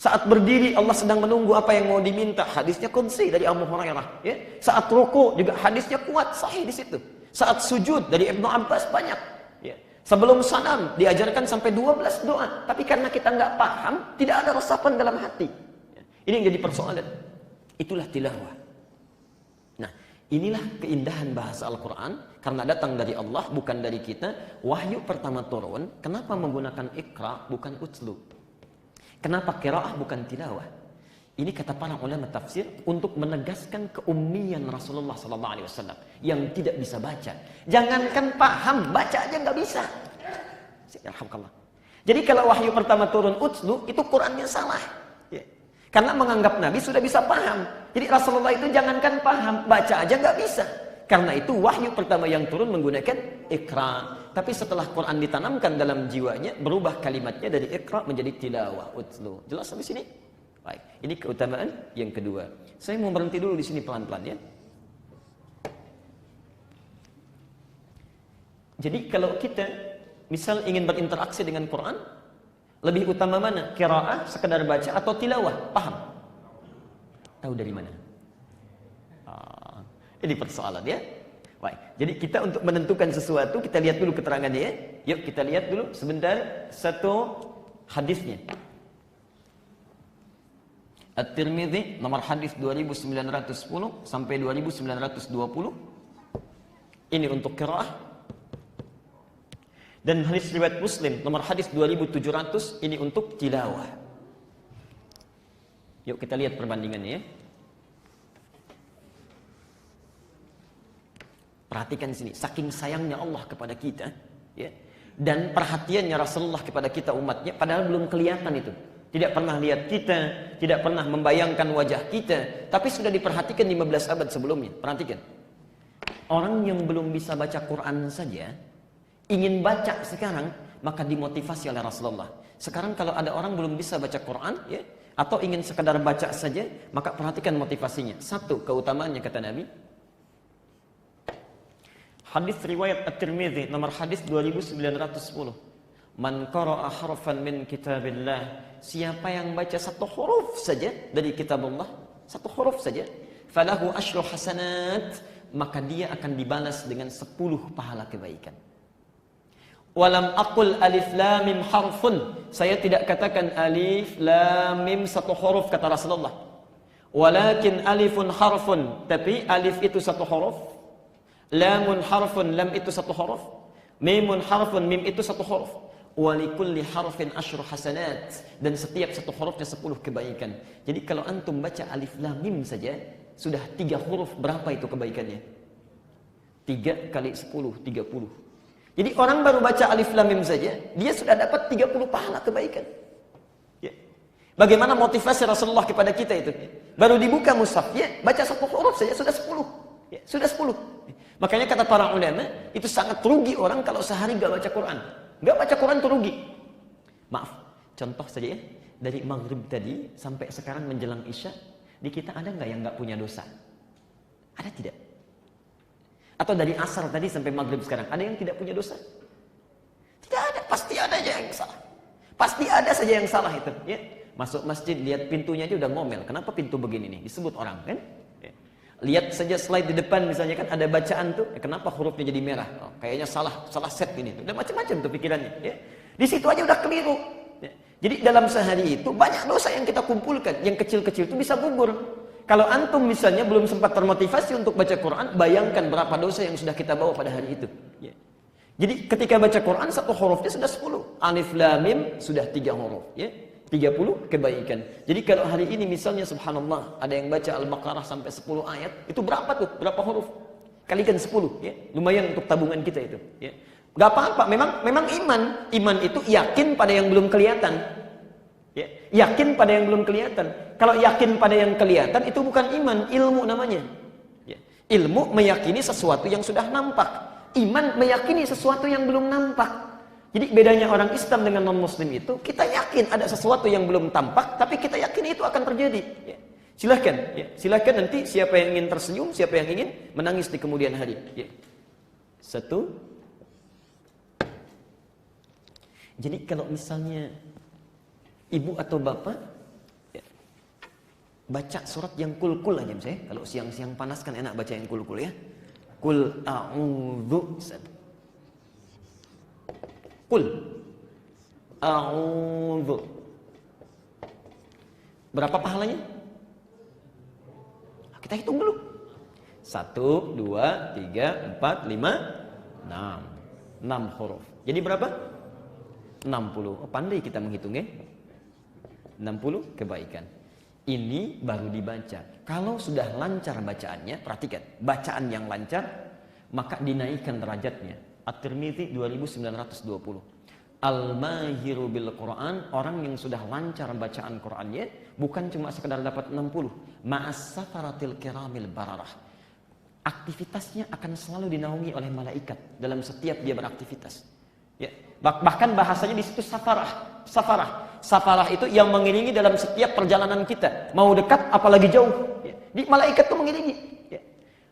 Saat berdiri Allah sedang menunggu apa yang mau diminta, hadisnya qudsi dari Abu Hurairah. Ya. Saat ruku juga hadisnya kuat, sahih di situ. Saat sujud dari Ibnu Abbas banyak. Ya. Sebelum salam diajarkan sampai 12 doa, tapi karena kita nggak paham, tidak ada resapan dalam hati. Ini yang jadi persoalan. Itulah tilawah. Nah, inilah keindahan bahasa Al-Quran, karena datang dari Allah, bukan dari kita. Wahyu pertama turun, kenapa menggunakan ikra bukan utslu? Kenapa qiraah bukan tilawah? Ini kata para ulama tafsir untuk menegaskan keummian Rasulullah SAW yang tidak bisa baca. Jangankan paham, baca aja nggak bisa. Alhamdulillah. Jadi kalau wahyu pertama turun utslu, itu Qurannya salah. Ya. Karena menganggap Nabi sudah bisa paham. Jadi Rasulullah itu jangankan paham, baca aja nggak bisa. Karena itu wahyu pertama yang turun menggunakan ikra. Tapi setelah Quran ditanamkan dalam jiwanya, berubah kalimatnya dari ikra menjadi tilawah, utslu. Jelas sampai sini? Baik, ini keutamaan yang kedua. Saya mau berhenti dulu di sini pelan-pelan ya. Jadi kalau kita misal ingin berinteraksi dengan Quran, lebih utama mana? Qiraah, sekedar baca, atau tilawah? Paham? Tahu dari mana? Ini persoalan ya. Baik, jadi kita untuk menentukan sesuatu, kita lihat dulu keterangannya ya. Yuk kita lihat dulu sebentar satu hadisnya. At-Tirmidzi nomor hadis 2910 sampai 2920. Ini untuk qiraah. Dan hadis riwayat Muslim nomor hadis 2700, ini untuk tilawah. Yuk kita lihat perbandingannya ya. Perhatikan di sini, saking sayangnya Allah kepada kita ya. Dan perhatiannya Rasulullah kepada kita umatnya, padahal belum kelihatan itu. Tidak pernah lihat kita, tidak pernah membayangkan wajah kita, tapi sudah diperhatikan 15 abad sebelumnya. Perhatikan. Orang yang belum bisa baca Quran saja, ingin baca sekarang, maka dimotivasi oleh Rasulullah. Sekarang kalau ada orang belum bisa baca Quran, ya, atau ingin sekedar baca saja, maka perhatikan motivasinya. Satu, keutamaannya kata Nabi. Hadis riwayat At-Tirmidzi nomor hadis 2910. Man qara'a harfan min kitabillah, siapa yang baca satu huruf saja dari kitabullah, satu huruf saja, falahu asyru hasanat, maka dia akan dibalas dengan 10 pahala kebaikan. Walam aqul alif lam mim harfun, saya tidak katakan alif lam mim satu huruf kata Rasulullah. Walakin alifun harfun, tapi alif itu satu huruf, lamun harfun, lam itu satu huruf, mimun harfun, mim itu satu huruf. Walikulli harfin asyru hasanat, dan setiap satu hurufnya 10 kebaikan. Jadi kalau antum baca alif lam mim saja sudah 3 huruf, berapa itu kebaikannya? 3 kali 10, 30. Jadi orang baru baca alif lam mim saja dia sudah dapat 30 pahala kebaikan. Ya. Bagaimana motivasi Rasulullah kepada kita itu? Baru dibuka mushafnya, baca satu huruf saja sudah 10. Ya, sudah 10. Makanya kata para ulama, itu sangat rugi orang kalau sehari gak baca Quran. Gak baca Quran itu rugi. Maaf, contoh saja ya, dari maghrib tadi sampai sekarang menjelang isya, di kita ada nggak yang nggak punya dosa? Ada tidak? Atau dari asar tadi sampai maghrib sekarang, ada yang tidak punya dosa? Tidak ada, pasti ada aja yang salah. Pasti ada saja yang salah itu. Ya. Masuk masjid, lihat pintunya aja udah ngomel. Kenapa pintu begini nih? Disebut orang kan? Lihat saja slide di depan misalnya kan ada bacaan tuh, kenapa hurufnya jadi merah? Oh, kayaknya salah set ini. Udah macam-macam tuh pikirannya. Ya. Di situ aja udah keliru. Ya. Jadi dalam sehari itu banyak dosa yang kita kumpulkan, yang kecil-kecil itu bisa gugur. Kalau antum misalnya belum sempat termotivasi untuk baca Quran, bayangkan berapa dosa yang sudah kita bawa pada hari itu. Ya. Jadi ketika baca Quran, satu hurufnya sudah 10. Alif Lam Mim sudah 3 huruf. Ya. 30 kebaikan. Jadi kalau hari ini misalnya subhanallah, ada yang baca Al-Baqarah sampai 10 ayat, itu berapa tuh? Berapa huruf? Kalikan 10. Ya. Lumayan untuk tabungan kita itu. Ya. Gak apa-apa, memang iman itu yakin pada yang belum kelihatan. Ya. Yakin pada yang belum kelihatan. Kalau yakin pada yang kelihatan itu bukan iman, ilmu namanya. Ya. Ilmu meyakini sesuatu yang sudah nampak. Iman meyakini sesuatu yang belum nampak. Jadi bedanya orang Islam dengan non-Muslim itu, kita yakin ada sesuatu yang belum tampak, tapi kita yakin itu akan terjadi. Ya. Silahkan, ya. Silahkan nanti siapa yang ingin tersenyum, siapa yang ingin menangis di kemudian hari. Ya. 1. Jadi kalau misalnya ibu atau bapak ya, baca surat yang kul-kul aja misalnya. Kalau siang-siang panas kan enak baca yang kul-kul ya. Kul a'udzu. Kul a'udzu. Berapa pahalanya? Kita hitung dulu. 1, 2, 3, 4, 5, 6. 6 huruf. Jadi berapa? 60. Oh, pandai kita menghitung ya. 60 kebaikan. Ini baru dibaca. Kalau sudah lancar bacaannya, perhatikan, bacaan yang lancar, maka dinaikkan derajatnya. At-Tirmidzi 2920. Al-mahiru bil Quran, orang yang sudah lancar bacaan Qurannya, bukan cuma sekedar dapat 60. Ma'as safaratil kiramil bararah. Aktivitasnya akan selalu dinaungi oleh malaikat dalam setiap dia beraktivitas. Ya, bahkan bahasanya di situ safarah. Safarah itu yang mengiringi dalam setiap perjalanan kita, mau dekat apalagi jauh. Ya. Di malaikat itu mengiringi. Ya.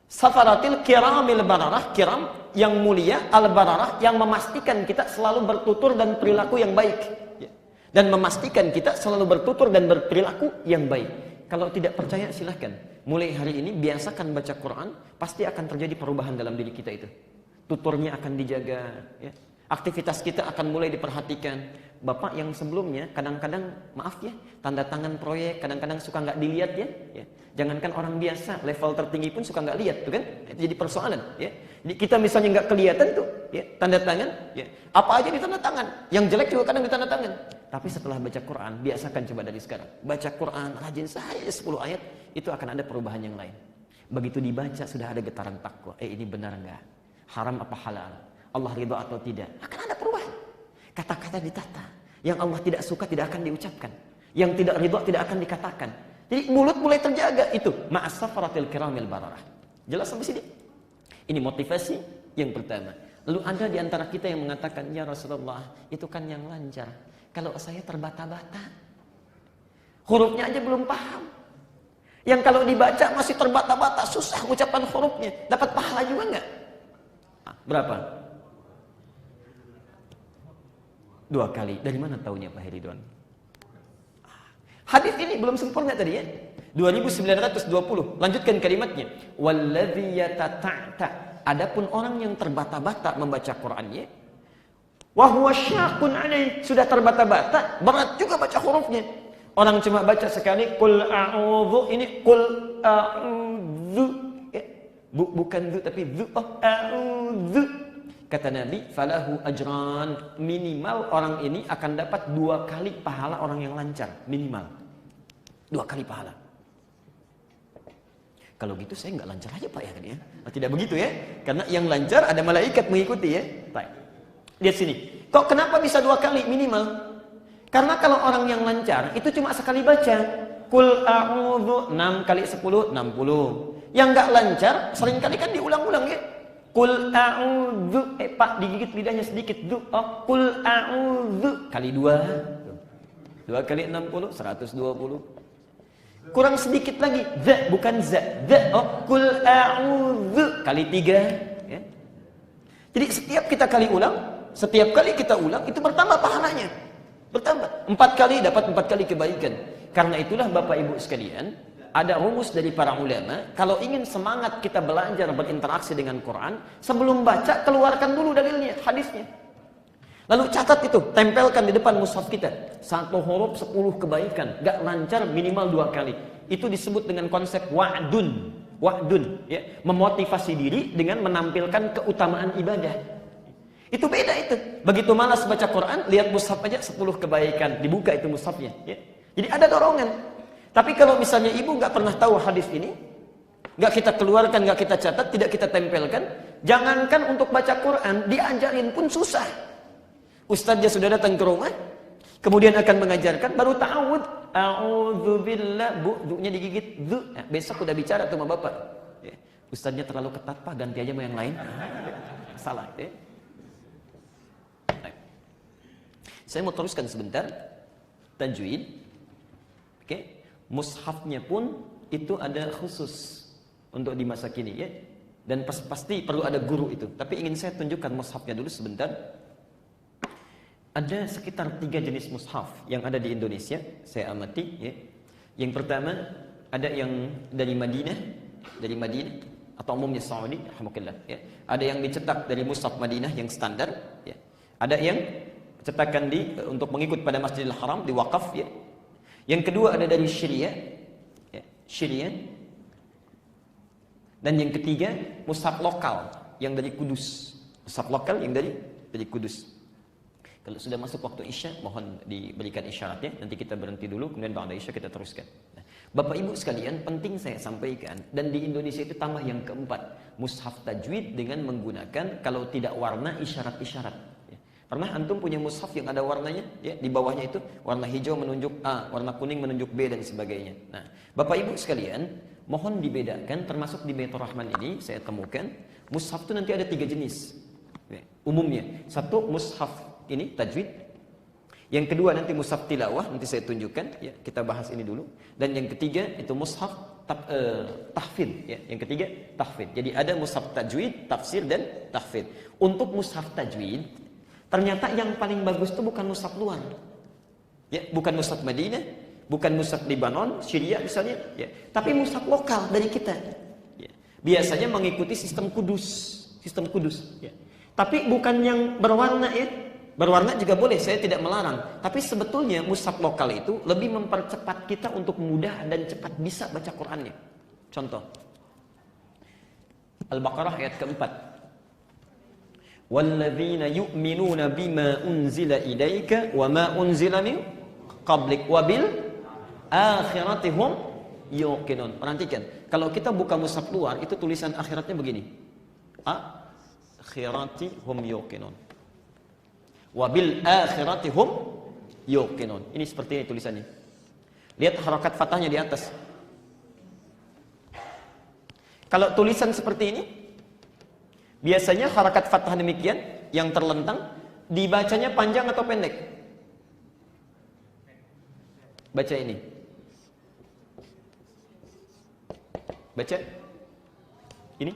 Safaratil kiramil bararah, kiram yang mulia, al bararah yang memastikan kita selalu bertutur dan perilaku yang baik. Ya. Dan memastikan kita selalu bertutur dan berperilaku yang baik. Kalau tidak percaya silahkan. Mulai hari ini biasakan baca Quran, pasti akan terjadi perubahan dalam diri kita itu. Tuturnya akan dijaga. Ya. Aktivitas kita akan mulai diperhatikan. Bapak yang sebelumnya kadang-kadang maaf ya, tanda tangan proyek kadang-kadang suka nggak dilihat ya. Jangankan orang biasa, level tertinggi pun suka nggak lihat tuh kan. Itu jadi persoalan ya. Jadi kita misalnya nggak kelihatan tuh ya, tanda tangan ya. Apa aja di tanda tangan. Yang jelek juga kadang di tanda tangan. Tapi setelah baca Quran, biasakan coba dari sekarang. Baca Quran rajin saja 10 ayat, itu akan ada perubahan yang lain. Begitu dibaca sudah ada getaran takwa. Ini benar nggak? Haram apa halal? Allah ridha atau tidak, akan ada perubahan. Kata-kata ditata. Yang Allah tidak suka tidak akan diucapkan. Yang tidak ridha tidak akan dikatakan. Jadi mulut mulai terjaga itu. Ma'as safaratil kiramil bararah. Jelas sampai sini? Ini motivasi yang pertama. Lalu ada di antara kita yang mengatakan, ya Rasulullah, itu kan yang lancar. Kalau saya terbata-bata, hurufnya aja belum paham. Yang kalau dibaca masih terbata-bata, susah ucapan hurufnya. Dapat pahala juga enggak? Berapa? 2 kali. Dari mana taunya Pak Heridwan? Hadis ini belum sempurna tadi ya. 2920. Lanjutkan kalimatnya. Walladzi yatata'ta. Adapun orang yang terbata-bata membaca Qur'annya, wa huwa syaqqun 'alaihi, sudah terbata-bata, berat juga baca hurufnya. Orang cuma baca sekali qul a'udzu, ini qul a'udzu. Bukan zu tapi zu. A'udzu. Kata Nabi, falahu ajran, minimal orang ini akan dapat 2 kali pahala orang yang lancar, minimal 2 kali pahala. Kalau gitu saya nggak lancar aja Pak ya kan ya? Tidak begitu ya, karena yang lancar ada malaikat mengikuti ya. Baik. Lihat sini, kok kenapa bisa 2 kali minimal? Karena kalau orang yang lancar itu cuma sekali baca, kul a'udzu 6 kali 10 60. Yang nggak lancar sering kali kan diulang-ulang ya. Kul a'udzu, Pak digigit lidahnya sedikit. Kul a'udzu kali 2. 2 kali 60 120. Kurang sedikit lagi. Za bukan za. Kul a'udzu kali 3 ya. Jadi setiap kita kali ulang, setiap kali kita ulang itu bertambah pahalanya. Bertambah. 4 kali dapat 4 kali kebaikan. Karena itulah Bapak Ibu sekalian, ada rumus dari para ulama, kalau ingin semangat kita belajar berinteraksi dengan Quran, sebelum baca keluarkan dulu dalilnya, hadisnya. Lalu catat itu, tempelkan di depan mushaf kita. 1 huruf 10 kebaikan, gak lancar minimal 2 kali. itu disebut dengan konsep wa'dun. Wa'dun, ya, memotivasi diri dengan menampilkan keutamaan ibadah. Itu beda itu. Begitu malas baca Quran, lihat mushaf aja 10 kebaikan, dibuka itu mushafnya, ya. Jadi ada dorongan. Tapi kalau misalnya ibu nggak pernah tahu hadis ini, nggak kita keluarkan, nggak kita catat, tidak kita tempelkan, jangankan untuk baca Quran, diajarin pun susah. Ustadznya sudah datang ke rumah, kemudian akan mengajarkan, baru ta'awud. A'udzubillah, bu-nya digigit, zu. Nah, besok udah bicara tuh sama bapak. Ya. Ustadznya terlalu ketat, Pak, ganti aja sama yang lain. Salah. Ya. Nah. Saya mau teruskan sebentar. Tajwid. Oke. Mushafnya pun itu ada khusus untuk di masa kini, ya. Dan pasti perlu ada guru itu. Tapi ingin saya tunjukkan mushafnya dulu sebentar. Ada sekitar 3 jenis mushaf yang ada di Indonesia, saya amati, ya. Yang pertama, ada yang dari Madinah atau umumnya Saudi, alhamdulillah, ya. Ada yang dicetak dari mushaf Madinah yang standar, ya. Ada yang cetakan untuk mengikut pada Masjidil Haram di wakaf, ya. Yang kedua ada dari Syria, ya. Syria. Dan yang ketiga, mushaf lokal yang dari Kudus. Mushaf lokal yang dari Kudus. Kalau sudah masuk waktu Isya, mohon diberikan isyaratnya. Nanti kita berhenti dulu, kemudian ba'da Isya kita teruskan. Nah, Bapak Ibu sekalian, penting saya sampaikan, dan di Indonesia itu tambah yang keempat, mushaf tajwid dengan menggunakan, kalau tidak warna, isyarat-isyarat. Ya. Pernah antum punya mushaf yang ada warnanya? Ya, di bawahnya itu warna hijau menunjuk A, warna kuning menunjuk B, dan sebagainya. Nah, Bapak Ibu sekalian, mohon dibedakan, termasuk di Baitur Rahman ini saya temukan, mushaf itu nanti ada 3 jenis. Ya, umumnya, satu mushaf ini tajwid, yang kedua nanti mushaf tilawah, nanti saya tunjukkan, ya, kita bahas ini dulu, dan yang ketiga itu mushaf tahfidz, ya, yang ketiga tahfidz. Jadi ada mushaf tajwid, tafsir, dan tahfidz. Untuk mushaf tajwid, ternyata yang paling bagus itu bukan mushaf luar, ya, bukan mushaf Madinah, bukan mushaf Libanon, Syria misalnya, ya, tapi mushaf lokal dari kita, ya. Biasanya mengikuti sistem kudus, ya. Tapi bukan yang berwarna, ya. Berwarna juga boleh, saya tidak melarang. Tapi sebetulnya mushaf lokal itu lebih mempercepat kita untuk mudah dan cepat bisa baca Qur'annya. Contoh, Al-Baqarah ayat keempat. وَالَّذِينَ يُؤْمِنُونَ بِمَا أُنْزِلَ إِلَيْكَ وَمَا أُنْزِلَ مِنْ قَبْلِكَ وَبِالْآخِرَةِ هُمْ يُوقِنُونَ. Perhatikan, kalau kita buka mushaf luar, itu tulisan akhiratnya begini. Akhirati hum yuqinun. Wabil akhirati hum yuqinun. Ini seperti ini tulisannya. Lihat harakat fathahnya di atas. Kalau tulisan seperti ini, biasanya harakat fathah demikian yang terlentang, dibacanya panjang atau pendek? Baca ini. Baca ini.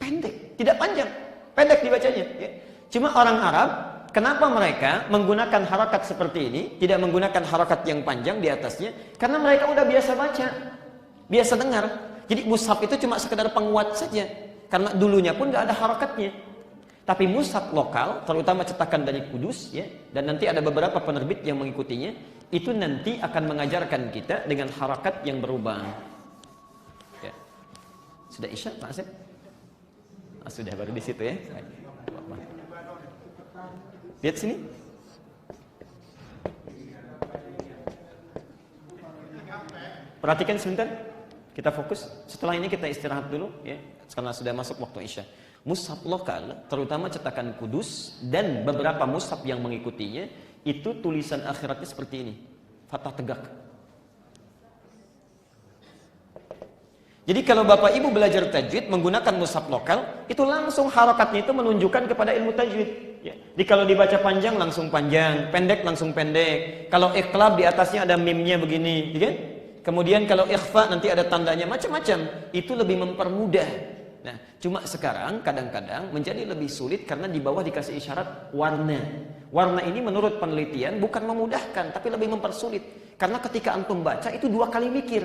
Pendek, tidak panjang. Pendek dibacanya, ya. Cuma orang Arab, kenapa mereka menggunakan harakat seperti ini, tidak menggunakan harakat yang panjang di atasnya? Karena mereka udah biasa baca, biasa dengar. Jadi mushaf itu cuma sekedar penguat saja, karena dulunya pun nggak ada harakatnya. Tapi mushaf lokal, terutama cetakan dari Kudus, ya, dan nanti ada beberapa penerbit yang mengikutinya, itu nanti akan mengajarkan kita dengan harakat yang berubah. Ya. Sudah Isya, Pak Asep? Sudah, baru di situ, ya. Lihat sini. Perhatikan sebentar. Kita fokus. Setelah ini kita istirahat dulu, ya. Karena sudah masuk waktu Isya. Mushaf lokal, terutama cetakan Kudus dan beberapa mushaf yang mengikutinya, itu tulisan akhiratnya seperti ini. Fathah tegak. Jadi kalau Bapak Ibu belajar tajwid menggunakan mushaf lokal, itu langsung harakatnya itu menunjukkan kepada ilmu tajwid. Ya. Jadi kalau dibaca panjang langsung panjang, pendek langsung pendek. Kalau iqlab di atasnya ada mimnya begini, kan? Kemudian kalau ikhfa nanti ada tandanya macam-macam. Itu lebih mempermudah. Nah, cuma sekarang kadang-kadang menjadi lebih sulit karena di bawah dikasih isyarat warna. Warna ini menurut penelitian bukan memudahkan, tapi lebih mempersulit. Karena ketika antum baca itu 2 kali mikir.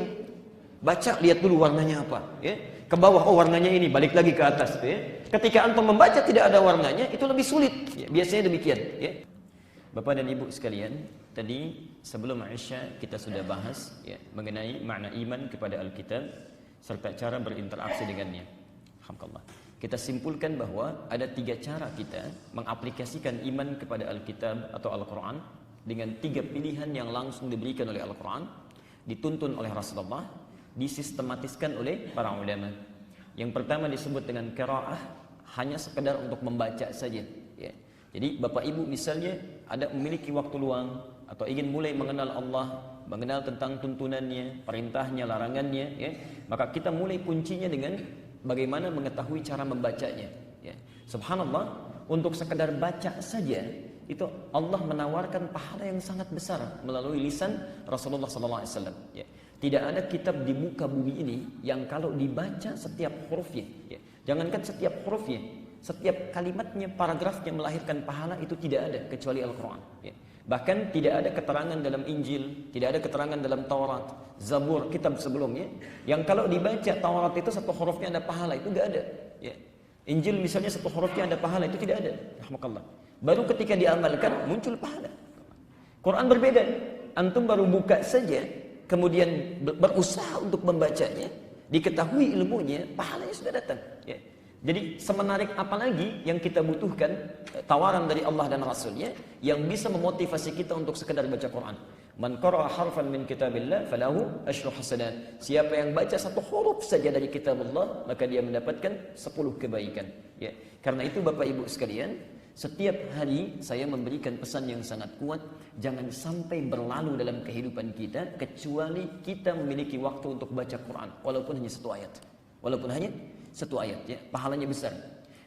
Baca, lihat dulu warnanya apa, ya. Ke bawah, oh warnanya ini, balik lagi ke atas, ya. Ketika antum membaca tidak ada warnanya, itu lebih sulit, ya. Biasanya demikian, ya. Bapak dan Ibu sekalian, tadi sebelum Isya kita sudah bahas ya mengenai makna iman kepada Alkitab serta cara berinteraksi dengannya. Alhamdulillah. Kita simpulkan bahwa ada 3 cara kita mengaplikasikan iman kepada Alkitab atau Al-Quran dengan 3 pilihan yang langsung diberikan oleh Al-Quran, dituntun oleh Rasulullah, disistematiskan oleh para ulama. Yang pertama disebut dengan qiraah, hanya sekedar untuk membaca saja ya. Jadi Bapak Ibu misalnya ada memiliki waktu luang atau ingin mulai mengenal Allah, mengenal tentang tuntunannya, perintahnya, larangannya ya, maka kita mulai kuncinya dengan bagaimana mengetahui cara membacanya ya. Subhanallah, untuk sekedar baca saja itu Allah menawarkan pahala yang sangat besar melalui lisan Rasulullah SAW ya. Tidak ada kitab di muka bumi ini yang kalau dibaca setiap hurufnya ya. Jangankan setiap hurufnya, setiap kalimatnya, paragrafnya melahirkan pahala, itu tidak ada kecuali Al-Quran ya. Bahkan tidak ada keterangan dalam Injil, tidak ada keterangan dalam Taurat, Zabur, kitab sebelumnya yang kalau dibaca Taurat itu satu hurufnya ada pahala, itu enggak ada ya. Injil misalnya satu hurufnya ada pahala, itu tidak ada. Rahmakallah. Baru ketika diamalkan muncul pahala. Quran berbeda. Antum baru buka saja, kemudian berusaha untuk membacanya, diketahui ilmunya, pahalanya sudah datang ya. Jadi semenarik apa lagi yang kita butuhkan tawaran dari Allah dan Rasulnya yang bisa memotivasi kita untuk sekedar baca Quran. Man qara'a harfan min kitabillah falahu asyru hasanat. Siapa yang baca satu huruf saja dari kitab Allah, maka dia mendapatkan 10 kebaikan. Ya. Karena itu Bapak Ibu sekalian, setiap hari saya memberikan pesan yang sangat kuat, jangan sampai berlalu dalam kehidupan kita kecuali kita memiliki waktu untuk baca Quran, walaupun hanya 1 ayat. Walaupun hanya 1 ayat ya, pahalanya besar.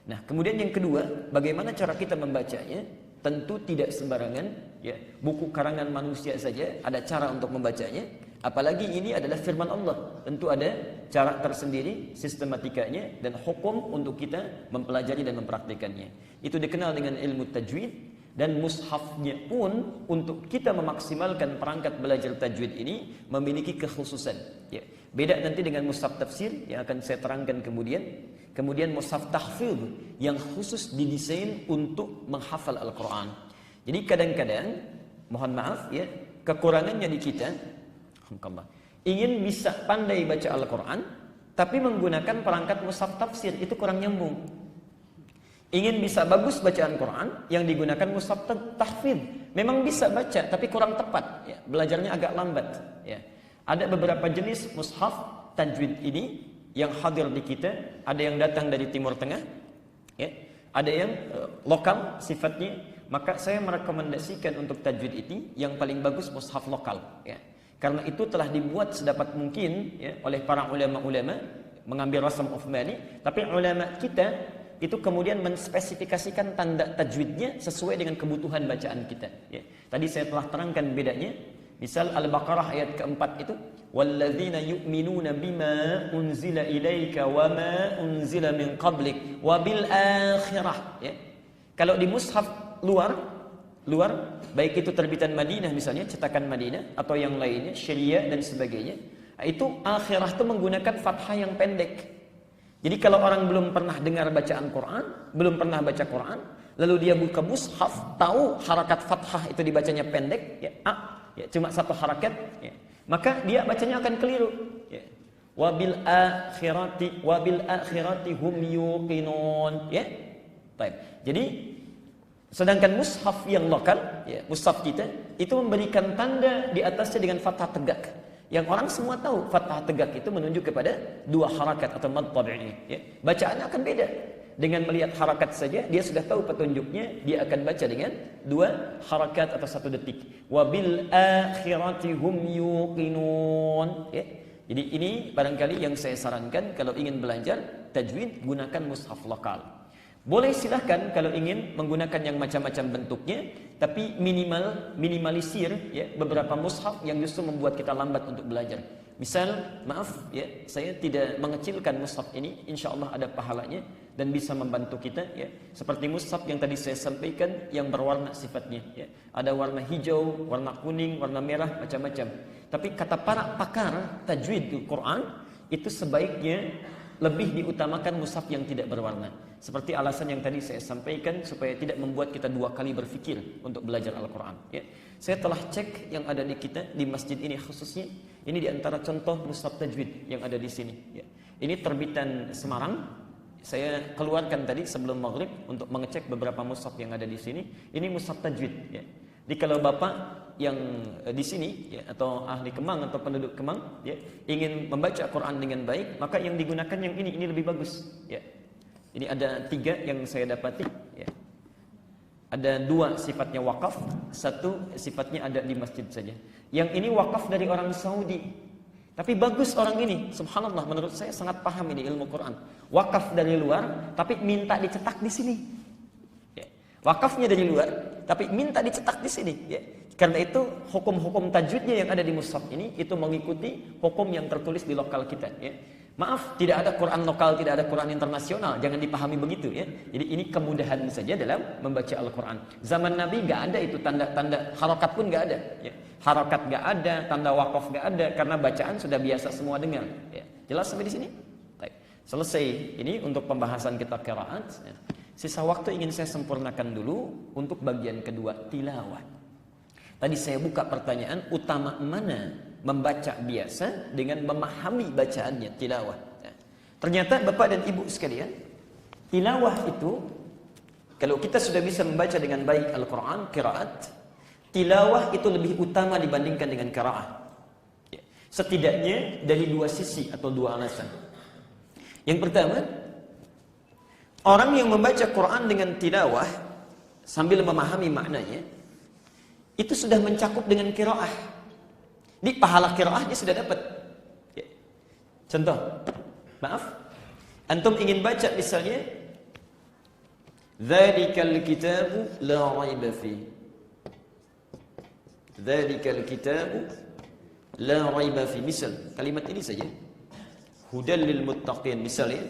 Nah, kemudian yang kedua, bagaimana cara kita membacanya? Tentu tidak sembarangan ya, buku karangan manusia saja ada cara untuk membacanya, apalagi ini adalah firman Allah. Tentu ada cara tersendiri, sistematikanya dan hukum untuk kita mempelajari dan mempraktikannya. Itu dikenal dengan ilmu tajwid, dan mushafnya pun untuk kita memaksimalkan perangkat belajar tajwid ini memiliki kekhususan ya. Beda nanti dengan mushaf tafsir yang akan saya terangkan kemudian. Kemudian mushaf tahfidz yang khusus didesain untuk menghafal Al-Quran. Jadi kadang-kadang, mohon maaf ya, kekurangannya di kita, alhamdulillah, ingin bisa pandai baca Al-Quran, tapi menggunakan perangkat mushaf tafsir, itu kurang nyambung. Ingin bisa bagus bacaan Quran, yang digunakan mushaf tahfidz, memang bisa baca, tapi kurang tepat, ya, belajarnya agak lambat. Ya. Ada beberapa jenis mushaf tajwid ini yang hadir di kita, ada yang datang dari Timur Tengah, ya, ada yang lokal sifatnya. Maka saya merekomendasikan untuk tajwid ini yang paling bagus mushaf lokal, ya. Karena itu telah dibuat sedapat mungkin ya, oleh para ulama-ulama mengambil rasam Uthmani, tapi ulama kita itu kemudian menspesifikasikan tanda tajwidnya sesuai dengan kebutuhan bacaan kita. Ya. Tadi saya telah terangkan bedanya. Misal Al-Baqarah ayat keempat itu, walladzina yu'minuna bima unzila ilaika wa ma unzila min qablik wa bil akhirah. Ya. Kalau di mushaf luar baik itu terbitan Madinah misalnya, cetakan Madinah atau yang lainnya, Syariah dan sebagainya, itu akhirah itu menggunakan fathah yang pendek. Jadi kalau orang belum pernah dengar bacaan Quran, belum pernah baca Quran, lalu dia buka mushaf, tahu harakat fathah itu dibacanya pendek, ya, ya cuma 1 harakat, ya, maka dia bacanya akan keliru. Ya. Wabil akhirati hum yuqinun. Ya. Baik. Jadi sedangkan mushaf yang lokal, ya, mushaf kita itu memberikan tanda di atasnya dengan fathah tegak. Yang orang semua tahu fathah tegak itu menunjuk kepada 2 harakat atau mad tabi'i. Ya. Bacaannya akan beda. Dengan melihat harakat saja dia sudah tahu petunjuknya, dia akan baca dengan 2 harakat atau 1 detik. Wabil akhirati hum yuqinun. Ya. Jadi ini barangkali yang saya sarankan kalau ingin belajar tajwid, gunakan mushaf lokal. Boleh silahkan kalau ingin menggunakan yang macam-macam bentuknya, tapi minimalisir ya, beberapa mushaf yang justru membuat kita lambat untuk belajar. Misal, maaf ya, saya tidak mengecilkan mushaf ini, insya Allah ada pahalanya dan bisa membantu kita ya. Seperti mushaf yang tadi saya sampaikan yang berwarna sifatnya ya. Ada warna hijau, warna kuning, warna merah, macam-macam. Tapi kata para pakar tajwid di Quran itu sebaiknya lebih diutamakan mushaf yang tidak berwarna. Seperti alasan yang tadi saya sampaikan supaya tidak membuat kita dua kali berpikir untuk belajar Al-Quran. Ya. Saya telah cek yang ada di kita di masjid ini khususnya. Ini diantara contoh mushaf tajwid yang ada di sini. Ya. Ini terbitan Semarang. Saya keluarkan tadi sebelum maghrib untuk mengecek beberapa mushaf yang ada di sini. Ini mushaf tajwid. Ya. Jadi kalau bapak yang di sini ya, atau ahli Kemang atau penduduk Kemang ya, ingin membaca Quran dengan baik, maka yang digunakan yang ini lebih bagus. Ya. Ini ada 3 yang saya dapati. Ya. Ada 2 sifatnya wakaf, 1 sifatnya ada di masjid saja. Yang ini wakaf dari orang Saudi. Tapi bagus orang ini, subhanallah, menurut saya sangat paham ini ilmu Quran. Wakaf dari luar, tapi minta dicetak di sini. Ya. Wakafnya dari luar, tapi minta dicetak di sini. Ya. Karena itu hukum-hukum tajwidnya yang ada di mushaf ini itu mengikuti hukum yang tertulis di lokal kita. Ya. Maaf, tidak ada Quran lokal, tidak ada Quran internasional. Jangan dipahami begitu ya. Jadi ini kemudahan saja dalam membaca Al-Quran. Zaman Nabi nggak ada itu tanda-tanda harokat pun nggak ada. Ya. Harokat nggak ada, tanda wakaf nggak ada, karena bacaan sudah biasa semua dengar. Ya. Jelas sampai di sini? Baik. Selesai ini untuk pembahasan kita qiraat. Ya. Sisa waktu ingin saya sempurnakan dulu untuk bagian kedua, tilawah. Tadi saya buka pertanyaan, utama mana membaca biasa dengan memahami bacaannya, tilawah. Ya. Ternyata Bapak dan Ibu sekalian, tilawah itu, kalau kita sudah bisa membaca dengan baik Al-Quran, qiraat, tilawah itu lebih utama dibandingkan dengan qiraat. Ya. Setidaknya dari 2 sisi atau 2 alasan. Yang pertama, orang yang membaca Quran dengan tilawah sambil memahami maknanya, itu sudah mencakup dengan qiraah. Di pahala qiraah dia sudah dapat. Ya. Contoh, maaf, antum ingin baca misalnya, dzalikal kitabu la raiba fi. Dzalikal kitabu la raiba fi. Misal, kalimat ini saja. Hudal lil muttaqin misalnya.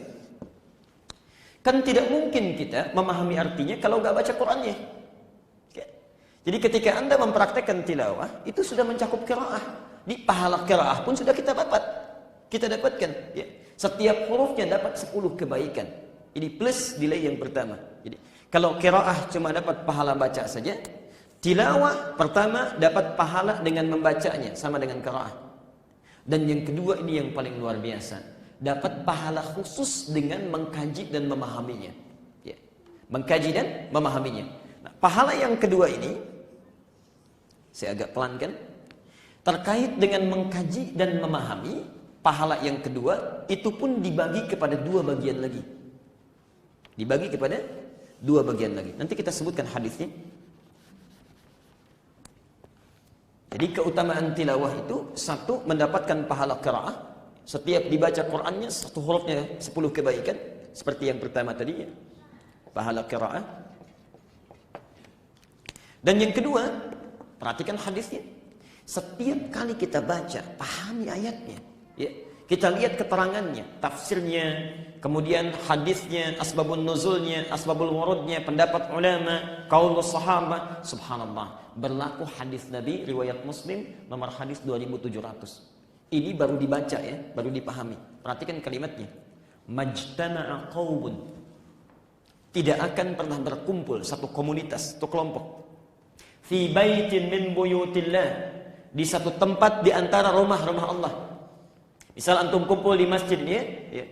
Kan tidak mungkin kita memahami artinya kalau enggak baca Qur'annya. Jadi ketika Anda mempraktekkan tilawah, itu sudah mencakup qiraah. Di pahala qiraah pun sudah kita dapatkan. Ya. Setiap hurufnya dapat 10 kebaikan. Ini plus nilai yang pertama. Jadi kalau qiraah cuma dapat pahala baca saja, tilawah pertama dapat pahala dengan membacanya sama dengan qiraah. Dan yang kedua ini yang paling luar biasa, dapat pahala khusus dengan mengkaji dan memahaminya. Ya. Mengkaji dan memahaminya. Nah, pahala yang kedua ini saya agak pelankan, terkait dengan mengkaji dan memahami, pahala yang kedua itu pun dibagi kepada 2 bagian lagi. Dibagi kepada 2 bagian lagi. Nanti kita sebutkan hadisnya. Jadi keutamaan tilawah itu, 1 mendapatkan pahala qiraah. Setiap dibaca Qur'annya 1 hurufnya 10 kebaikan, seperti yang pertama tadi ya. Pahala qiraah. Dan yang kedua, perhatikan hadisnya. Setiap kali kita baca, pahami ayatnya. Ya. Kita lihat keterangannya, tafsirnya, kemudian hadisnya, asbabun nuzulnya, asbabul wurudnya, pendapat ulama, qaulus sahabat. Subhanallah. Berlaku hadis Nabi, riwayat Muslim, nomor hadis 2700. Ini baru dibaca ya, baru dipahami. Perhatikan kalimatnya. Majtama'a qaumun. Tidak akan pernah berkumpul satu komunitas, satu kelompok. Fi baitin min buyutillah, di satu tempat di antara rumah-rumah Allah. Misal antum kumpul di masjid ya.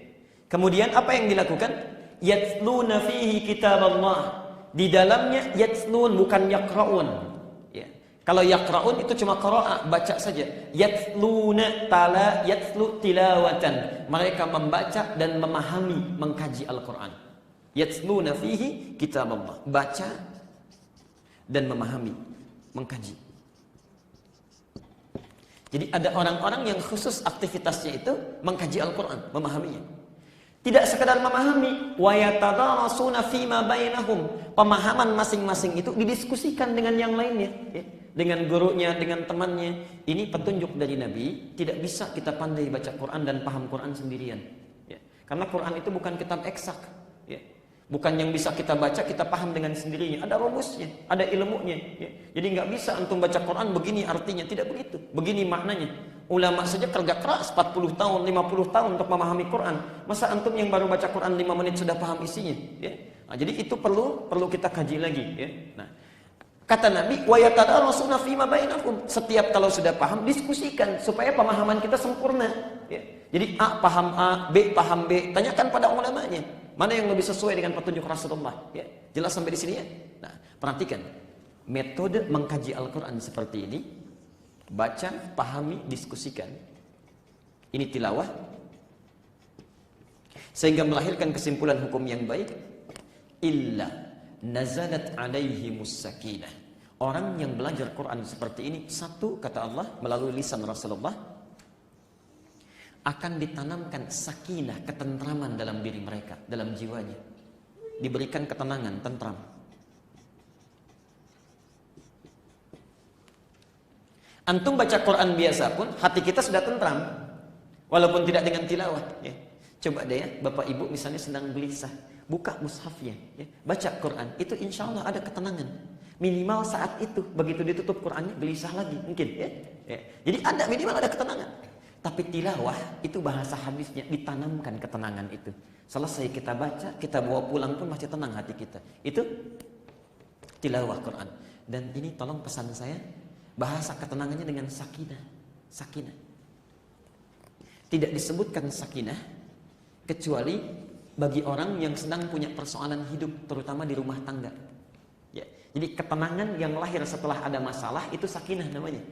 Kemudian apa yang dilakukan? Yatsluna fihi kitab Allah. Di dalamnya yatslun, bukan yaqraun. Ya. Kalau yaqraun itu cuma qiraah, baca saja. Yatsluna tala yatslu tilawatan. Mereka membaca dan memahami, mengkaji Al-Qur'an. Yatsluna fihi kitab Allah. Baca dan memahami, mengkaji. Jadi ada orang-orang yang khusus aktivitasnya itu mengkaji Al-Quran, memahaminya. Tidak sekadar memahami, wa yatadarasuna fima bainahum. Pemahaman masing-masing itu didiskusikan dengan yang lainnya, ya. Dengan gurunya, dengan temannya. Ini petunjuk dari Nabi. Tidak bisa kita pandai baca Quran dan paham Quran sendirian, ya. Karena Quran itu bukan kitab eksak, ya. Bukan yang bisa kita baca, kita paham dengan sendirinya. Ada rumusnya, ada ilmunya. Ya. Jadi nggak bisa antum baca Quran begini artinya, tidak begitu. Begini maknanya. Ulama saja kerja keras 40 tahun, 50 tahun untuk memahami Quran. Masa antum yang baru baca Quran 5 menit sudah paham isinya? Ya. Nah, jadi itu perlu kita kaji lagi. Ya. Nah, kata Nabi, wa yatadarasuna fima bainakum. Setiap kalau sudah paham, diskusikan supaya pemahaman kita sempurna. Ya. Jadi A paham A, B paham B. Tanyakan pada ulamanya, mana yang lebih sesuai dengan petunjuk Rasulullah. Ya. Jelas sampai di sini ya? Nah, perhatikan. Metode mengkaji Al-Quran seperti ini. Baca, pahami, diskusikan. Ini tilawah. Sehingga melahirkan kesimpulan hukum yang baik. Illa nazalat alaihimus sakinah. Orang yang belajar Quran seperti ini, satu, kata Allah melalui lisan Rasulullah, akan ditanamkan sakinah, ketentraman dalam diri mereka, dalam jiwanya. Diberikan ketenangan, tentram. Antum baca Quran biasa pun hati kita sudah tentram, walaupun tidak dengan tilawah. Ya. Coba deh ya, Bapak Ibu misalnya sedang gelisah, buka mushafnya, ya. Baca Quran, itu insya Allah ada ketenangan. Minimal saat itu, begitu ditutup Qurannya gelisah lagi, mungkin. Ya. Ya. Jadi ada minimal ada ketenangan. Tapi tilawah itu bahasa hadisnya ditanamkan ketenangan itu. Selesai kita baca, kita bawa pulang pun masih tenang hati kita. Itu tilawah Quran. Dan ini tolong pesan saya. Bahasa ketenangannya dengan sakinah. Sakinah. Tidak disebutkan sakinah kecuali bagi orang yang sedang punya persoalan hidup, terutama di rumah tangga. Ya. Jadi ketenangan yang lahir setelah ada masalah itu sakinah namanya.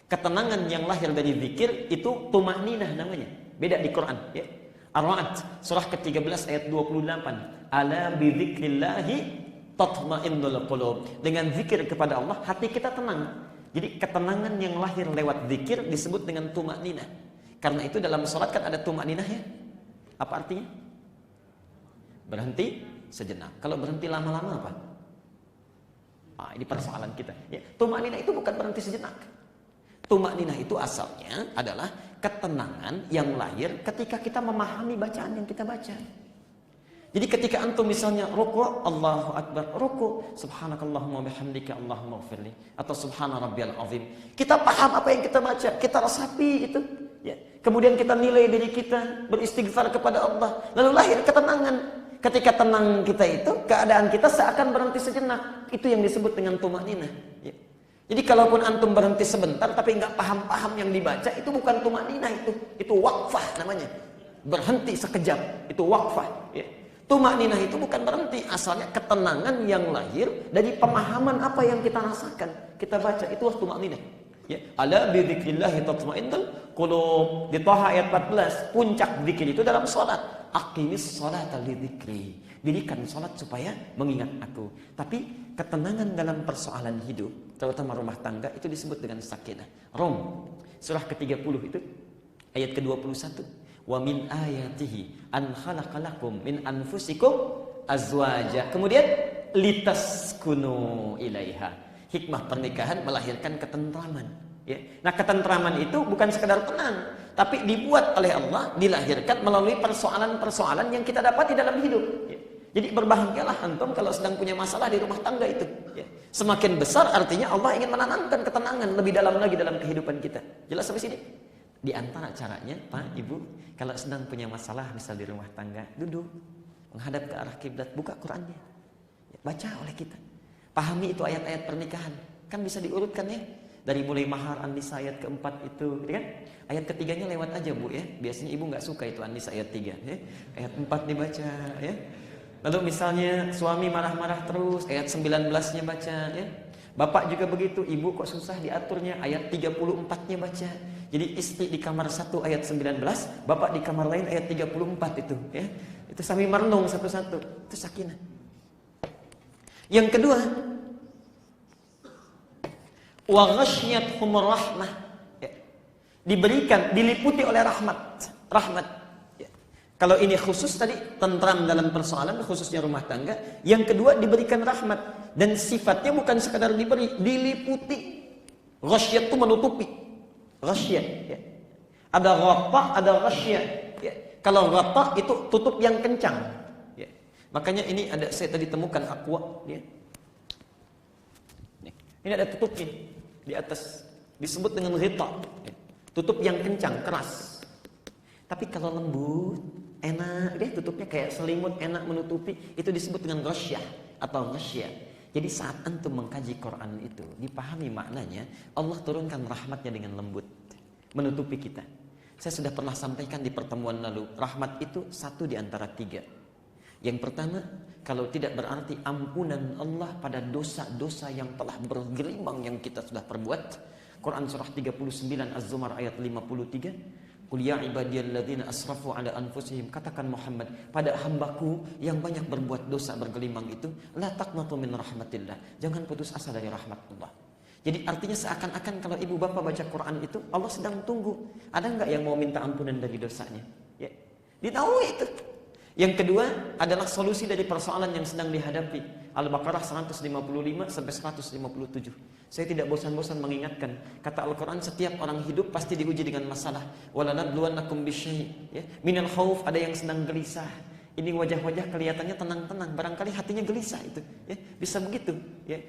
Ketenangan yang lahir dari zikir itu tumakninah namanya. Beda di Quran. Ya. Ar-Ra'd surah ke-13 ayat 28. Ala bi dzikrillahi tatma'innul qulub. Dengan zikir kepada Allah hati kita tenang. Jadi ketenangan yang lahir lewat zikir disebut dengan tumakninah. Karena itu dalam sholat kan ada tumakninah ya. Apa artinya? Berhenti sejenak. Kalau berhenti lama-lama apa? Ini persoalan kita. Ya, tumakninah itu bukan berhenti sejenak. Tumakninah itu asalnya adalah ketenangan yang lahir ketika kita memahami bacaan yang kita baca. Jadi ketika antum misalnya ruku', Allahu Akbar, ruku', subhanakallahumma bihamdika Allahumma ighfirli, atau subhana rabbiyal azim. Kita paham apa yang kita baca, kita resapi itu, ya. Kemudian kita nilai diri kita, beristighfar kepada Allah, lalu lahir ketenangan. Ketika tenang kita itu, keadaan kita seakan berhenti sejenak. Itu yang disebut dengan tumakninah, ya. Jadi kalaupun antum berhenti sebentar tapi nggak paham-paham yang dibaca, itu bukan tumakninah, itu waqfah namanya. Berhenti sekejap, itu waqfah, ya. Tumakninah itu bukan berhenti, asalnya ketenangan yang lahir dari pemahaman apa yang kita rasakan, kita baca, itu tumakninah. Ya, ala bi dzikrillah tatma'innul qulub. Di Thaha ayat 14, puncak zikir itu dalam salat. Aqimis sholata li dzikri. Dirikan salat supaya mengingat aku. Tapi ketenangan dalam persoalan hidup, terutama rumah tangga, itu disebut dengan sakinah. Rom surah ke-30 itu ayat ke-21. Wa min ayatihi an khalaqalakum min anfusikum azwaja. Kemudian litaskunu ilaiha. Hikmah pernikahan melahirkan ketentraman, ya. Nah, ketentraman itu bukan sekedar tenang, tapi dibuat oleh Allah, dilahirkan melalui persoalan-persoalan yang kita dapat di dalam hidup, ya. Jadi berbahagialah antum kalau sedang punya masalah di rumah tangga itu, ya. Semakin besar artinya Allah ingin menanamkan ketenangan lebih dalam lagi dalam kehidupan kita. Jelas sampai sini? Di antara caranya, Pak, Ibu, kalau sedang punya masalah misal di rumah tangga, duduk, menghadap ke arah kiblat, buka Qurannya, ya, baca oleh kita. Pahami itu ayat-ayat pernikahan. Kan bisa diurutkan ya. Dari mulai mahar An-Nisa ayat keempat itu, gitu kan? Ayat ketiganya lewat aja, Bu, ya. Biasanya Ibu nggak suka itu An-Nisa ayat 3, ya. Ayat 4 dibaca, ya. Lalu misalnya suami marah-marah terus, ayat 19-nya baca, ya. Bapak juga begitu, Ibu kok susah diaturnya, ayat 34-nya baca. Jadi istri di kamar 1 ayat 19, bapak di kamar lain ayat 34 itu, ya. Itu sambil merenung satu-satu. Itu sakinah. Yang kedua, wa ghasyiyatuhumur rahmah, ya. Diberikan, diliputi oleh rahmat. Ya. Kalau ini khusus tadi tentram dalam persoalan khususnya rumah tangga. Yang kedua diberikan rahmat, dan sifatnya bukan sekadar diberi, diliputi. Ghasyiyat itu menutupi. Ghasyiyat, ya. Ada ghata, ada ghasyiyat, ya. Kalau ghata itu tutup yang kencang, ya. Makanya ini ada, saya tadi temukan aqua, ya. Ini ada tutupnya di atas, disebut dengan ghita, ya. Tutup yang kencang, keras. Tapi kalau lembut, enak, dia tutupnya kayak selimut, enak menutupi, itu disebut dengan ghasyah atau ghasyah. Jadi saat antum mengkaji Quran itu, dipahami maknanya, Allah turunkan rahmatnya dengan lembut, menutupi kita. Saya sudah pernah sampaikan di pertemuan lalu, rahmat itu satu di antara tiga. Yang pertama, kalau tidak berarti ampunan Allah pada dosa-dosa yang telah bergelimang yang kita sudah perbuat. Quran surah 39 Az-Zumar ayat 53. Qul ya ibadiyalladzina asrafu ala anfusihim, katakan Muhammad pada hambaku yang banyak berbuat dosa bergelimang itu, la taqnatu min rahmatillah, jangan putus asa dari rahmat Allah. Jadi artinya seakan-akan kalau ibu bapak baca Quran itu Allah sedang tunggu, ada enggak yang mau minta ampunan dari dosanya? Ya, ditahu itu. Yang kedua adalah solusi dari persoalan yang sedang dihadapi. Al-Baqarah 155 sampai 157. Saya tidak bosan-bosan mengingatkan, kata Al-Quran, setiap orang hidup pasti diuji dengan masalah. Walanabluwannakum bisyai', ya, minal khauf, ada yang sedang gelisah. Ini wajah-wajah kelihatannya tenang-tenang, barangkali hatinya gelisah itu, ya, bisa begitu, ya.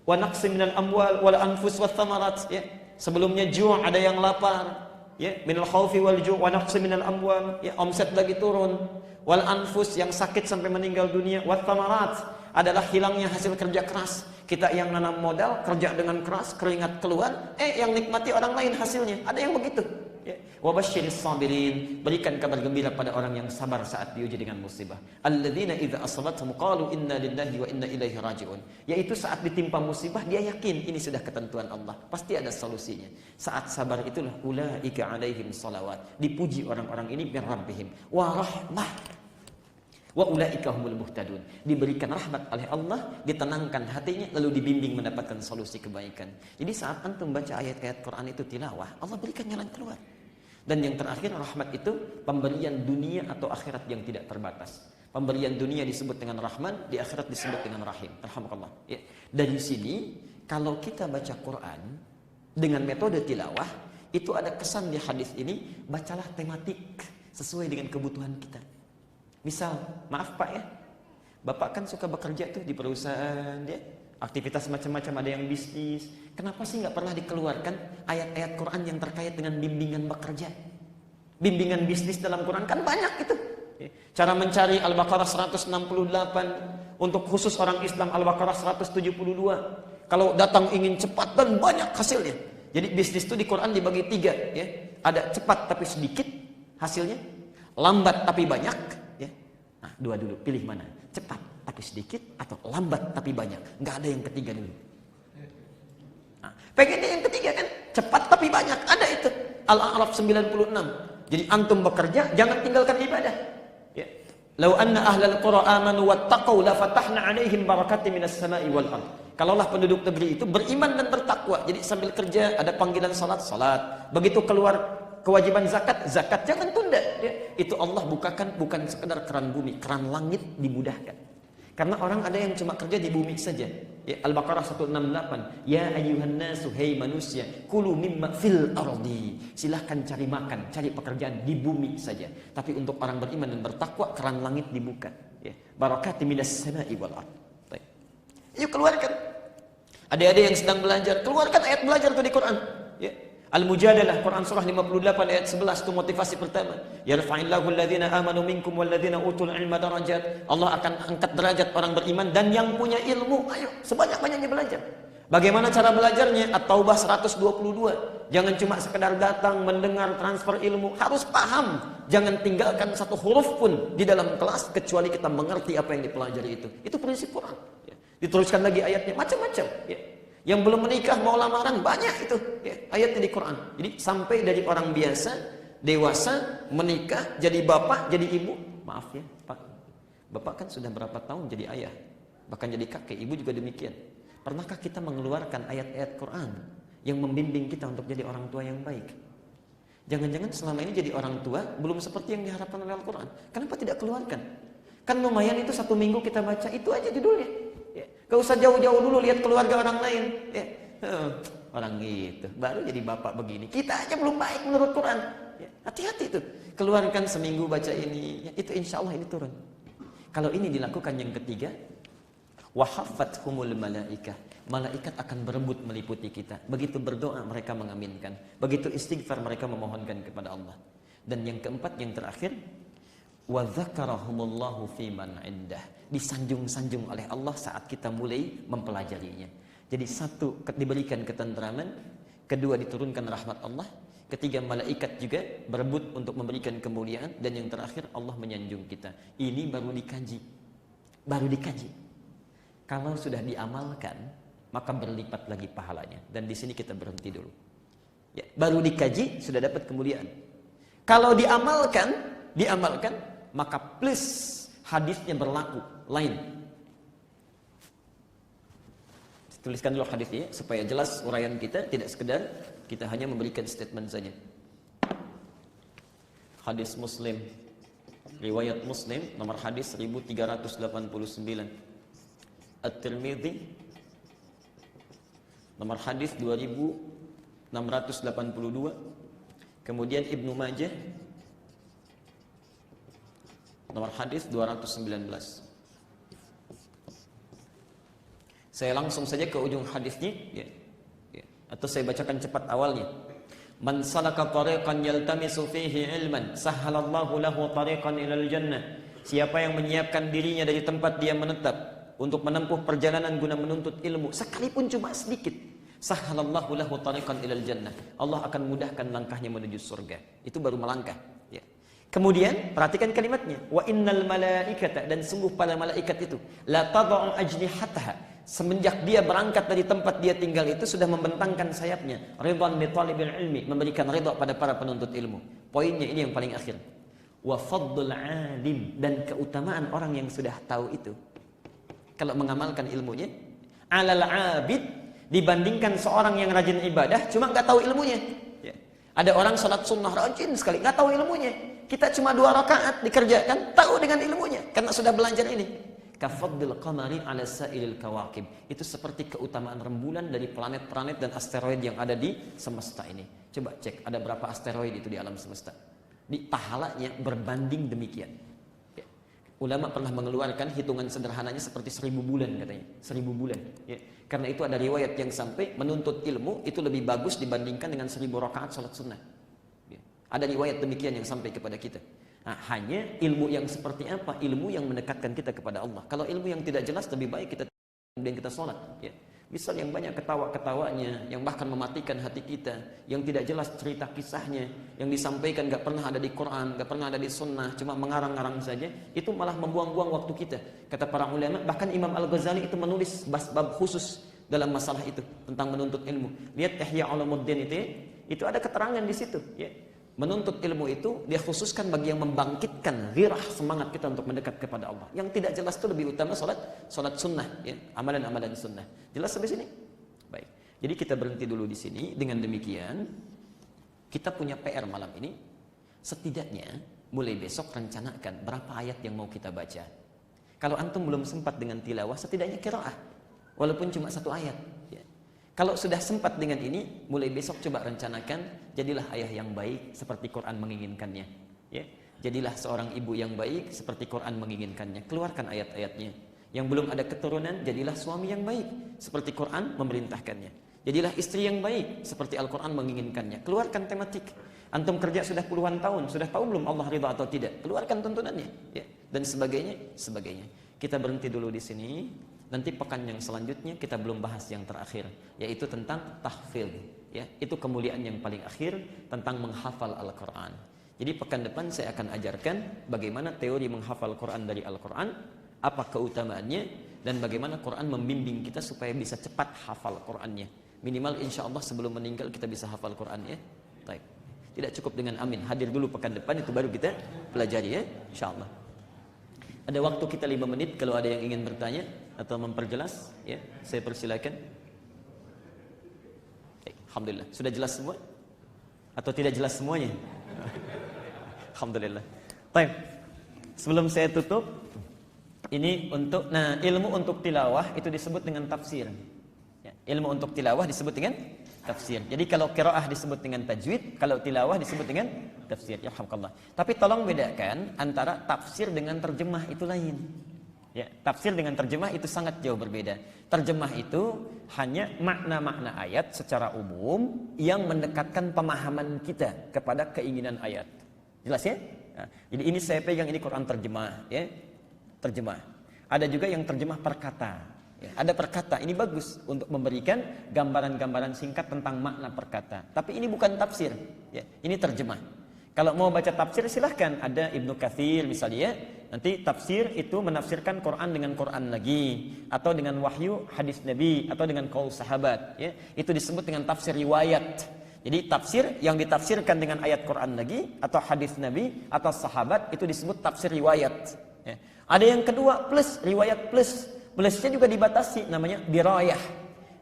Wa naqsim minal amwal wal anfus wath thamarat, ya. Sebelumnya ju' ada yang lapar, ya, minal khaufi wal ju' wa naqsim minal amwal, ya, omset lagi turun. Wal anfus yang sakit sampai meninggal dunia, wath thamarat adalah hilangnya hasil kerja keras. Kita yang nanam modal, kerja dengan keras, keringat keluar, yang nikmati orang lain hasilnya. Ada yang begitu. Ya. Wabasyiris sabirin, berikan kabar gembira pada orang yang sabar saat diuji dengan musibah. Alladzina idza asabathum qalu inna lillahi wa inna ilaihi raji'un. Yaitu saat ditimpa musibah dia yakin ini sudah ketentuan Allah, pasti ada solusinya. Saat sabar itulah ulaika alaihim salawat. Dipuji orang-orang ini bir rabbihim wa rahmah. Wa ulaika humul muhtadun, diberikan rahmat oleh Allah, ditenangkan hatinya, lalu dibimbing mendapatkan solusi kebaikan. Jadi saat antum baca ayat-ayat Quran itu tilawah, Allah berikan jalan keluar. Dan yang terakhir, rahmat itu pemberian dunia atau akhirat yang tidak terbatas. Pemberian dunia disebut dengan Rahman, di akhirat disebut dengan Rahim. Alhamdulillah. Ya. Dari sini, kalau kita baca Quran dengan metode tilawah, itu ada kesan di hadis ini, bacalah tematik sesuai dengan kebutuhan kita. Misal, maaf Pak ya, Bapak kan suka bekerja tuh di perusahaan, ya, aktivitas macam-macam, ada yang bisnis. Kenapa sih nggak pernah dikeluarkan ayat-ayat Quran yang terkait dengan bimbingan bekerja? Bimbingan bisnis dalam Quran kan banyak itu. Cara mencari Al-Baqarah 168, untuk khusus orang Islam Al-Baqarah 172. Kalau datang ingin cepat dan banyak hasilnya. Jadi bisnis itu di Quran dibagi tiga, ya. Ada cepat tapi sedikit hasilnya, lambat tapi banyak. Nah, dua dulu, pilih mana? Cepat tapi sedikit atau lambat tapi banyak? Nggak ada yang ketiga dulu. Nah, pengennya yang ketiga kan? Cepat tapi banyak, ada itu. Al-A'raf 96. Jadi antum bekerja, jangan tinggalkan ibadah. Ya. Lau anna ahlal qura amanu wattaqau la fatahna 'alaihim barakatin minas sama'i wal ardh. Kalaulah penduduk negeri itu beriman dan bertakwa, jadi sambil kerja ada panggilan salat, salat. Begitu keluar kewajiban zakat, zakat jangan tunda. Ya. Itu Allah bukakan bukan sekedar keran bumi, keran langit dimudahkan. Karena orang ada yang cuma kerja di bumi saja. Ya, Al-Baqarah 168. Ya ayyuhan nasu, hei manusia, kulu mimma fil ardi. Silahkan cari makan, cari pekerjaan di bumi saja. Tapi untuk orang beriman dan bertakwa, keran langit dibuka. Ya. Barakati minas sama'i wal ardh. Yuk keluarkan. Adik-adik yang sedang belajar, keluarkan ayat belajar itu di Quran. Ya. Al-Mujadalah, Quran surah 58 ayat 11, itu motivasi pertama. Yarfa'illahu alladhina amanu minkum walladhina utul ilma darajat. Allah akan angkat derajat orang beriman dan yang punya ilmu. Ayo, sebanyak-banyaknya belajar. Bagaimana cara belajarnya? At-Taubah 122. Jangan cuma sekedar datang, mendengar, transfer ilmu. Harus paham. Jangan tinggalkan satu huruf pun di dalam kelas kecuali kita mengerti apa yang dipelajari itu. Itu prinsip Quran. Ya. Diteruskan lagi ayatnya, macam-macam. Ya. Yang belum menikah mau lamaran banyak itu, ya, ayatnya di Quran. Jadi sampai dari orang biasa, dewasa, menikah, jadi bapak, jadi ibu. Maaf ya Pak, Bapak kan sudah berapa tahun jadi ayah, bahkan jadi kakek, ibu juga demikian. Pernahkah kita mengeluarkan ayat-ayat Quran yang membimbing kita untuk jadi orang tua yang baik? Jangan-jangan selama ini jadi orang tua belum seperti yang diharapkan oleh Al-Quran. Kenapa tidak keluarkan? Kan lumayan itu 1 minggu kita baca, itu aja judulnya. Ya. Gak usah jauh-jauh dulu lihat keluarga orang lain. Ya. Orang gitu, baru jadi bapak begini. Kita aja belum baik menurut Quran. Ya. Hati-hati tuh. Keluarkan seminggu baca ini. Ya, itu insya Allah ini turun. Kalau ini dilakukan yang ketiga, Wa haffathumul malaikah. Malaikat akan berebut meliputi kita. Begitu berdoa mereka mengaminkan. Begitu istighfar mereka memohonkan kepada Allah. Dan yang keempat, yang terakhir, wa dzakarahumullahu fiman indah. Disanjung-sanjung oleh Allah saat kita mulai mempelajarinya. Jadi satu, diberikan ketentraman, kedua diturunkan rahmat Allah, ketiga malaikat juga berebut untuk memberikan kemuliaan, dan yang terakhir Allah menyanjung kita. Ini baru dikaji. Baru dikaji. Kalau sudah diamalkan, maka berlipat lagi pahalanya. Dan di sini kita berhenti dulu. Ya, baru dikaji sudah dapat kemuliaan. Kalau diamalkan, maka plus hadisnya berlaku lain. Tuliskan dulu hadisnya supaya jelas uraian kita, tidak sekedar kita hanya memberikan statement saja. Hadis Muslim, riwayat Muslim nomor hadis 1389. At-Tirmidzi nomor hadis 2682. Kemudian Ibnu Majah nomor hadis 219. Saya langsung saja ke ujung hadisnya, ya. Atau saya bacakan cepat awalnya. Man salaka tariqan yaltamisu fihi ilman, sahhalallahu lahu tariqan ilal jannah. Siapa yang menyiapkan dirinya dari tempat dia menetap untuk menempuh perjalanan guna menuntut ilmu, sekalipun cuma sedikit, sahhalallahu lahu tariqan ilal jannah. Allah akan mudahkan langkahnya menuju surga. Itu baru melangkah, ya. Kemudian perhatikan kalimatnya, wa innal malaikata, dan sungguh para malaikat itu la tad'u ajnihataha, semenjak dia berangkat dari tempat dia tinggal itu sudah membentangkan sayapnya, ridwan li talibil ilmi, memberikan ridha pada para penuntut ilmu. Poinnya ini yang paling akhir. Wa fadlul alim, dan keutamaan orang yang sudah tahu itu kalau mengamalkan ilmunya, alal abid, dibandingkan seorang yang rajin ibadah cuma nggak tahu ilmunya. Ya. Ada orang salat sunnah rajin sekali, nggak tahu ilmunya. Kita cuma 2 rakaat dikerjakan, tahu dengan ilmunya karena sudah belajar ini. Kafadil qamari ala sa'ilil kawakib. Itu seperti keutamaan rembulan dari planet-planet dan asteroid yang ada di semesta ini. Coba cek, ada berapa asteroid itu di alam semesta. Di pahalanya berbanding demikian. Ya. Ulama pernah mengeluarkan hitungan sederhananya seperti 1000 bulan katanya. 1000 bulan. Ya. Karena itu ada riwayat yang sampai menuntut ilmu itu lebih bagus dibandingkan dengan 1000 rakaat salat sunnah. Ya. Ada riwayat demikian yang sampai kepada kita. Nah, hanya ilmu yang seperti apa? Ilmu yang mendekatkan kita kepada Allah. Kalau ilmu yang tidak jelas, lebih baik kita kemudian kita sholat. Ya. Misal yang banyak ketawa-ketawanya, yang bahkan mematikan hati kita, yang tidak jelas cerita kisahnya, yang disampaikan gak pernah ada di Quran, gak pernah ada di Sunnah, cuma mengarang-arang saja, itu malah membuang-buang waktu kita. Kata para ulama, bahkan Imam Al-Ghazali itu menulis bab khusus dalam masalah itu tentang menuntut ilmu. Lihat Ihya Ulumuddin itu ada keterangan di situ. Ya. Menuntut ilmu itu dia khususkan bagi yang membangkitkan ghirah semangat kita untuk mendekat kepada Allah. Yang tidak jelas itu lebih utama salat sunnah, ya, amalan-amalan sunnah. Jelas sampai sini? Baik. Jadi kita berhenti dulu di sini. Dengan demikian kita punya PR malam ini. Setidaknya mulai besok rencanakan berapa ayat yang mau kita baca. Kalau antum belum sempat dengan tilawah, setidaknya qiraah, walaupun cuma 1 ayat. Ya. Kalau sudah sempat dengan ini, mulai besok coba rencanakan, jadilah ayah yang baik seperti Quran menginginkannya. Ya. Jadilah seorang ibu yang baik seperti Quran menginginkannya. Keluarkan ayat-ayatnya. Yang belum ada keturunan, jadilah suami yang baik seperti Quran memerintahkannya. Jadilah istri yang baik seperti Al-Quran menginginkannya. Keluarkan tematik. Antum kerja sudah puluhan tahun, sudah tahu belum Allah ridha atau tidak? Keluarkan tuntunannya, ya. Dan sebagainya. Kita berhenti dulu di sini. Nanti pekan yang selanjutnya kita belum bahas yang terakhir, yaitu tentang tahfidz, ya. Itu kemuliaan yang paling akhir tentang menghafal Al-Qur'an. Jadi pekan depan saya akan ajarkan bagaimana teori menghafal Quran dari Al-Qur'an, apa keutamaannya, dan bagaimana Quran membimbing kita supaya bisa cepat hafal Qur'annya. Minimal insya Allah sebelum meninggal kita bisa hafal Quran, ya. Baik. Tidak cukup dengan amin. Hadir dulu pekan depan, itu baru kita pelajari, ya, insya Allah. Ada waktu kita 5 menit kalau ada yang ingin bertanya atau memperjelas, ya, saya persilakan. Alhamdulillah, sudah jelas semua? Atau tidak jelas semuanya? Alhamdulillah. Baik. Sebelum saya tutup, ini untuk ilmu untuk tilawah itu disebut dengan tafsir. Ya, ilmu untuk tilawah disebut dengan tafsir. Jadi kalau qiraah disebut dengan tajwid, kalau tilawah disebut dengan tafsir. Ya alhamdulillah. Tapi tolong bedakan antara tafsir dengan terjemah, itu lain. Ya, tafsir dengan terjemah itu sangat jauh berbeda. Terjemah itu hanya makna-makna ayat secara umum yang mendekatkan pemahaman kita kepada keinginan ayat. Jelas ya? Nah, jadi ini saya pegang, ini Quran terjemah, ya. Terjemah. Ada juga yang terjemah per kata. Ya, ada per kata, ini bagus untuk memberikan gambaran-gambaran singkat tentang makna per kata. Tapi ini bukan tafsir, ya. Ini terjemah. Kalau mau baca tafsir silahkan, ada Ibnu Katsir misalnya ya. Nanti tafsir itu menafsirkan Quran dengan Quran lagi, atau dengan wahyu hadis Nabi, atau dengan qaul sahabat ya. Itu disebut dengan tafsir riwayat. Jadi tafsir yang ditafsirkan dengan ayat Quran lagi, atau hadis Nabi, atau sahabat, itu disebut tafsir riwayat ya. Ada yang kedua plus, riwayat plus. Plusnya juga dibatasi, namanya dirayah.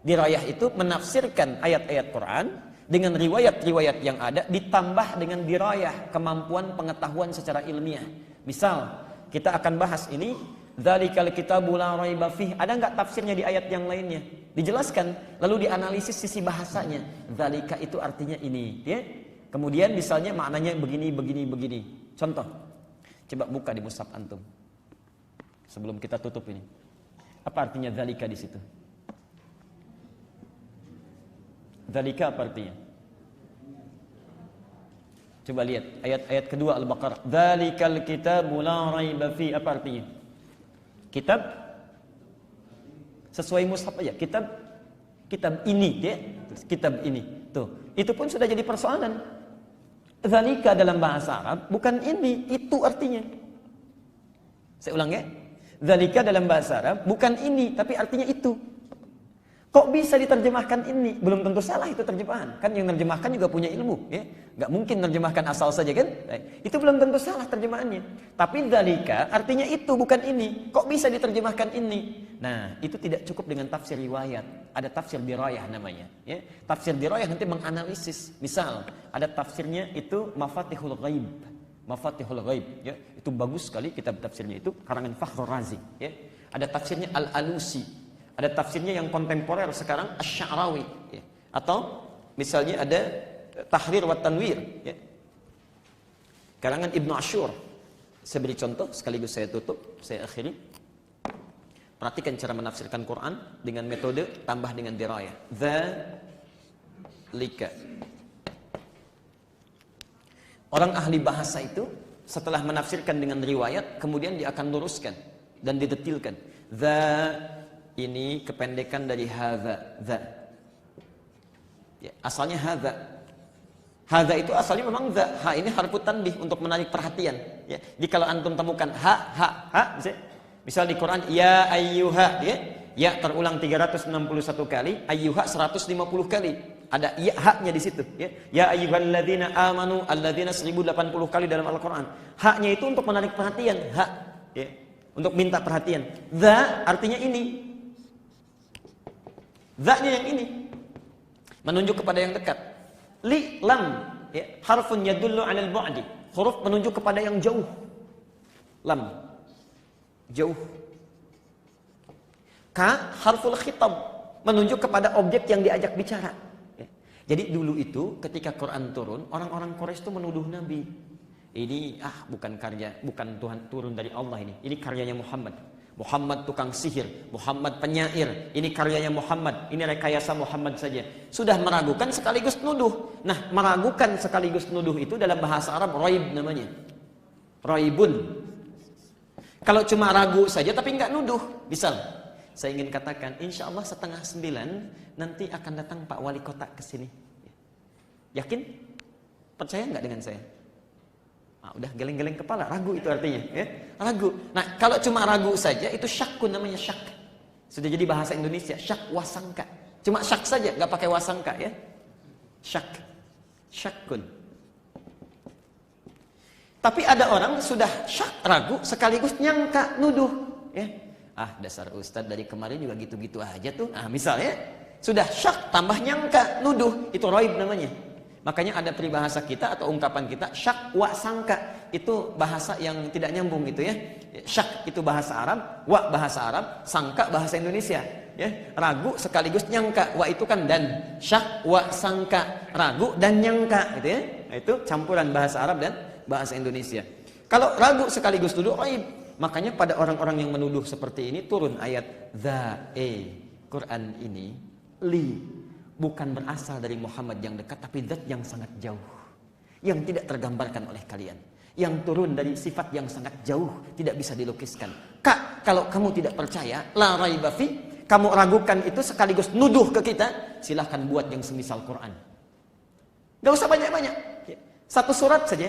Dirayah itu menafsirkan ayat-ayat Quran dengan riwayat-riwayat yang ada, ditambah dengan dirayah, kemampuan pengetahuan secara ilmiah. Misal, kita akan bahas ini, dzalikal kitabu la raiba fih. Ada enggak tafsirnya di ayat yang lainnya? Dijelaskan, lalu dianalisis sisi bahasanya. Dzalika itu artinya ini, ya. Kemudian misalnya maknanya begini, begini, begini. Contoh, coba buka di mushaf antum. Sebelum kita tutup ini. Apa artinya dzalika di situ? Dzalika apa artinya? Coba lihat ayat-ayat kedua Al-Baqarah. Dzalikal kitabu la raiba fi, apa artinya? Kitab sesuai mushaf aja. Kitab ini ya. Kitab ini. Tuh. Itu pun sudah jadi persoalan. Dzalika dalam bahasa Arab bukan ini, itu artinya. Saya ulang ya. Dzalika dalam bahasa Arab bukan ini, tapi artinya itu. Kok bisa diterjemahkan ini? Belum tentu salah itu terjemahan. Kan yang menerjemahkan juga punya ilmu, ya. Nggak mungkin menerjemahkan asal saja kan? Itu belum tentu salah terjemahannya. Tapi dzalika artinya itu, bukan ini. Kok bisa diterjemahkan ini? Nah, itu tidak cukup dengan tafsir riwayat. Ada tafsir dirayah namanya, ya. Tafsir dirayah nanti menganalisis. Misal, ada tafsirnya itu Mafatihul Ghaib. Mafatihul Ghaib, ya. Itu bagus sekali kitab tafsirnya itu, karangan Fakhrur Razi, ya. Ada tafsirnya Al-Alusi. Ada tafsirnya yang kontemporer sekarang Asy-Sya'rawi ya. Atau misalnya ada Tahrir wa Tanwir ya. Karangan Ibnu Asyur. Saya beri contoh sekaligus saya tutup, saya akhiri. Perhatikan cara menafsirkan Quran dengan metode tambah dengan dirayah. Dzalika. Orang ahli bahasa itu setelah menafsirkan dengan riwayat, kemudian dia akan luruskan dan didetilkan. Ini kependekan dari hadza, dza. Ya, asalnya hadza. Hadza itu asalnya memang dza. Ha ini harfu tanbih untuk menarik perhatian. Ya. Jadi kalau antum temukan ha, misal di Quran ya ayyuha, ya, ya terulang 361 kali, ayyuha 150 kali. Ada ya haknya di situ. Ya, ya ayyuhalladzina amanu, alladzina 1080 kali dalam Al-Quran. Haknya itu untuk menarik perhatian, hak. Ya. Untuk minta perhatian. Dza artinya ini. Dza-nya yang ini menunjuk kepada yang dekat. Li lam ya, harfun yadullu 'alal bu'di. Huruf menunjuk kepada yang jauh. Lam jauh. Ka harful khitab menunjuk kepada objek yang diajak bicara. Ya. Jadi dulu itu ketika Quran turun, orang-orang Quraisy itu menuduh Nabi. Ini bukan karya, bukan Tuhan turun dari Allah ini karyanya Muhammad. Muhammad tukang sihir, Muhammad penyair, ini karyanya Muhammad, ini rekayasa Muhammad saja. Sudah meragukan sekaligus nuduh. Nah, meragukan sekaligus nuduh itu dalam bahasa Arab raib namanya. Raibun. Kalau cuma ragu saja tapi nggak nuduh. Misal, saya ingin katakan, insya Allah 8:30 nanti akan datang Pak Wali Kota ke sini. Yakin? Percaya nggak dengan saya? Udah geleng-geleng kepala, ragu itu artinya ya? Ragu. Nah, kalau cuma ragu saja itu syakun namanya, syak. Sudah jadi bahasa Indonesia, syak wasangka. Cuma syak saja, nggak pakai wasangka ya. Syak. Syakun. Tapi ada orang sudah syak, ragu sekaligus nyangka, nuduh ya. Dasar ustadz dari kemarin juga gitu-gitu aja tuh. Misalnya sudah syak tambah nyangka, nuduh, itu raib namanya. Makanya ada peribahasa kita atau ungkapan kita, syak wa sangka. Itu bahasa yang tidak nyambung gitu ya. Syak itu bahasa Arab, wa bahasa Arab, sangka bahasa Indonesia. Ya, ragu sekaligus nyangka. Wa itu kan dan, syak wa sangka, ragu dan nyangka gitu ya. Nah, itu campuran bahasa Arab dan bahasa Indonesia. Kalau ragu sekaligus nuduh raib. Makanya pada orang-orang yang menuduh seperti ini turun ayat Quran ini bukan berasal dari Muhammad yang dekat, tapi zat yang sangat jauh, yang tidak tergambarkan oleh kalian, yang turun dari sifat yang sangat jauh, tidak bisa dilukiskan. Kak, kalau kamu tidak percaya, la raiba fi, kamu ragukan itu sekaligus nuduh ke kita, silahkan buat yang semisal Quran. Gak usah banyak-banyak, satu surat saja,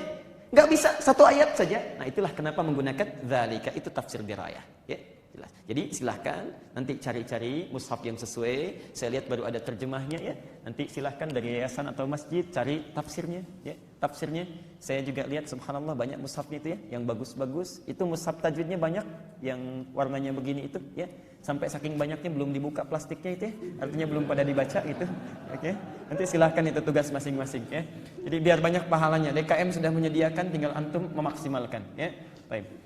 gak bisa satu ayat saja. Nah itulah kenapa menggunakan dzalika, itu tafsir dirayah, ya. Jelas. Jadi silahkan nanti cari-cari mushaf yang sesuai. Saya lihat baru ada terjemahnya ya. Nanti silahkan dari yayasan atau masjid cari tafsirnya ya. Tafsirnya saya juga lihat subhanallah banyak mushafnya itu ya, yang bagus-bagus. Itu mushaf tajwidnya banyak yang warnanya begini itu ya. Sampai saking banyaknya belum dibuka plastiknya itu ya. Artinya belum pada dibaca gitu. Oke. Nanti silahkan itu tugas masing-masing ya. Jadi biar banyak pahalanya. DKM sudah menyediakan, tinggal antum memaksimalkan ya. Baik.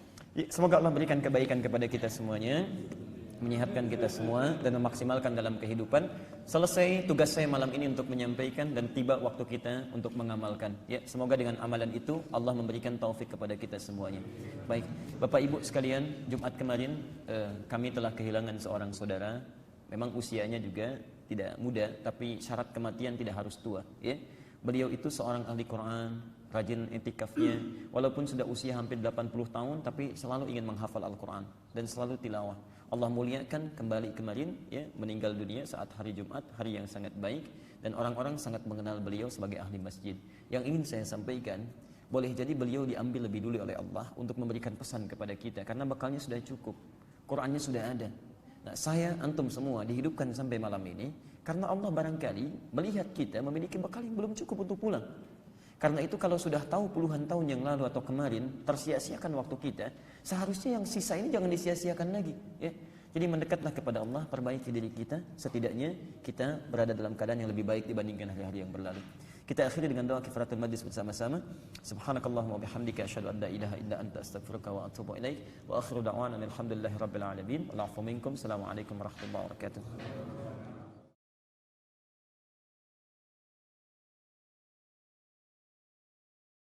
Semoga Allah berikan kebaikan kepada kita semuanya, menyehatkan kita semua dan memaksimalkan dalam kehidupan. Selesai tugas saya malam ini untuk menyampaikan dan tiba waktu kita untuk mengamalkan. Ya, semoga dengan amalan itu Allah memberikan taufik kepada kita semuanya. Baik, Bapak Ibu sekalian, Jumat kemarin kami telah kehilangan seorang saudara. Memang usianya juga tidak muda, tapi syarat kematian tidak harus tua. Ya, beliau itu seorang ahli Quran, rajin i'tikafnya, walaupun sudah usia hampir 80 tahun tapi selalu ingin menghafal Al-Quran dan selalu tilawah. Allah muliakan kembali kemarin ya, meninggal dunia saat hari Jumat, hari yang sangat baik, dan orang-orang sangat mengenal beliau sebagai ahli masjid. Yang ingin saya sampaikan, boleh jadi beliau diambil lebih dulu oleh Allah untuk memberikan pesan kepada kita karena bekalnya sudah cukup, Qurannya sudah ada. Nah, saya antum semua dihidupkan sampai malam ini karena Allah barangkali melihat kita memiliki bekal yang belum cukup untuk pulang. Karena itu kalau sudah tahu puluhan tahun yang lalu atau kemarin tersia-siakan waktu kita, seharusnya yang sisa ini jangan disia-siakan lagi ya. Jadi mendekatlah kepada Allah, perbaiki diri kita, setidaknya kita berada dalam keadaan yang lebih baik dibandingkan hari-hari yang berlalu. Kita akhiri dengan doa kifaratul majlis bersama-sama. Subhanakallahumma wa bihamdika asyhadu an la ilaha illa anta astaghfiruka wa atubu ilaik. Wa akhiru da'wana alhamdulillahirabbil alamin. Wal 'afwu minkum. Assalamualaikum warahmatullahi wabarakatuh.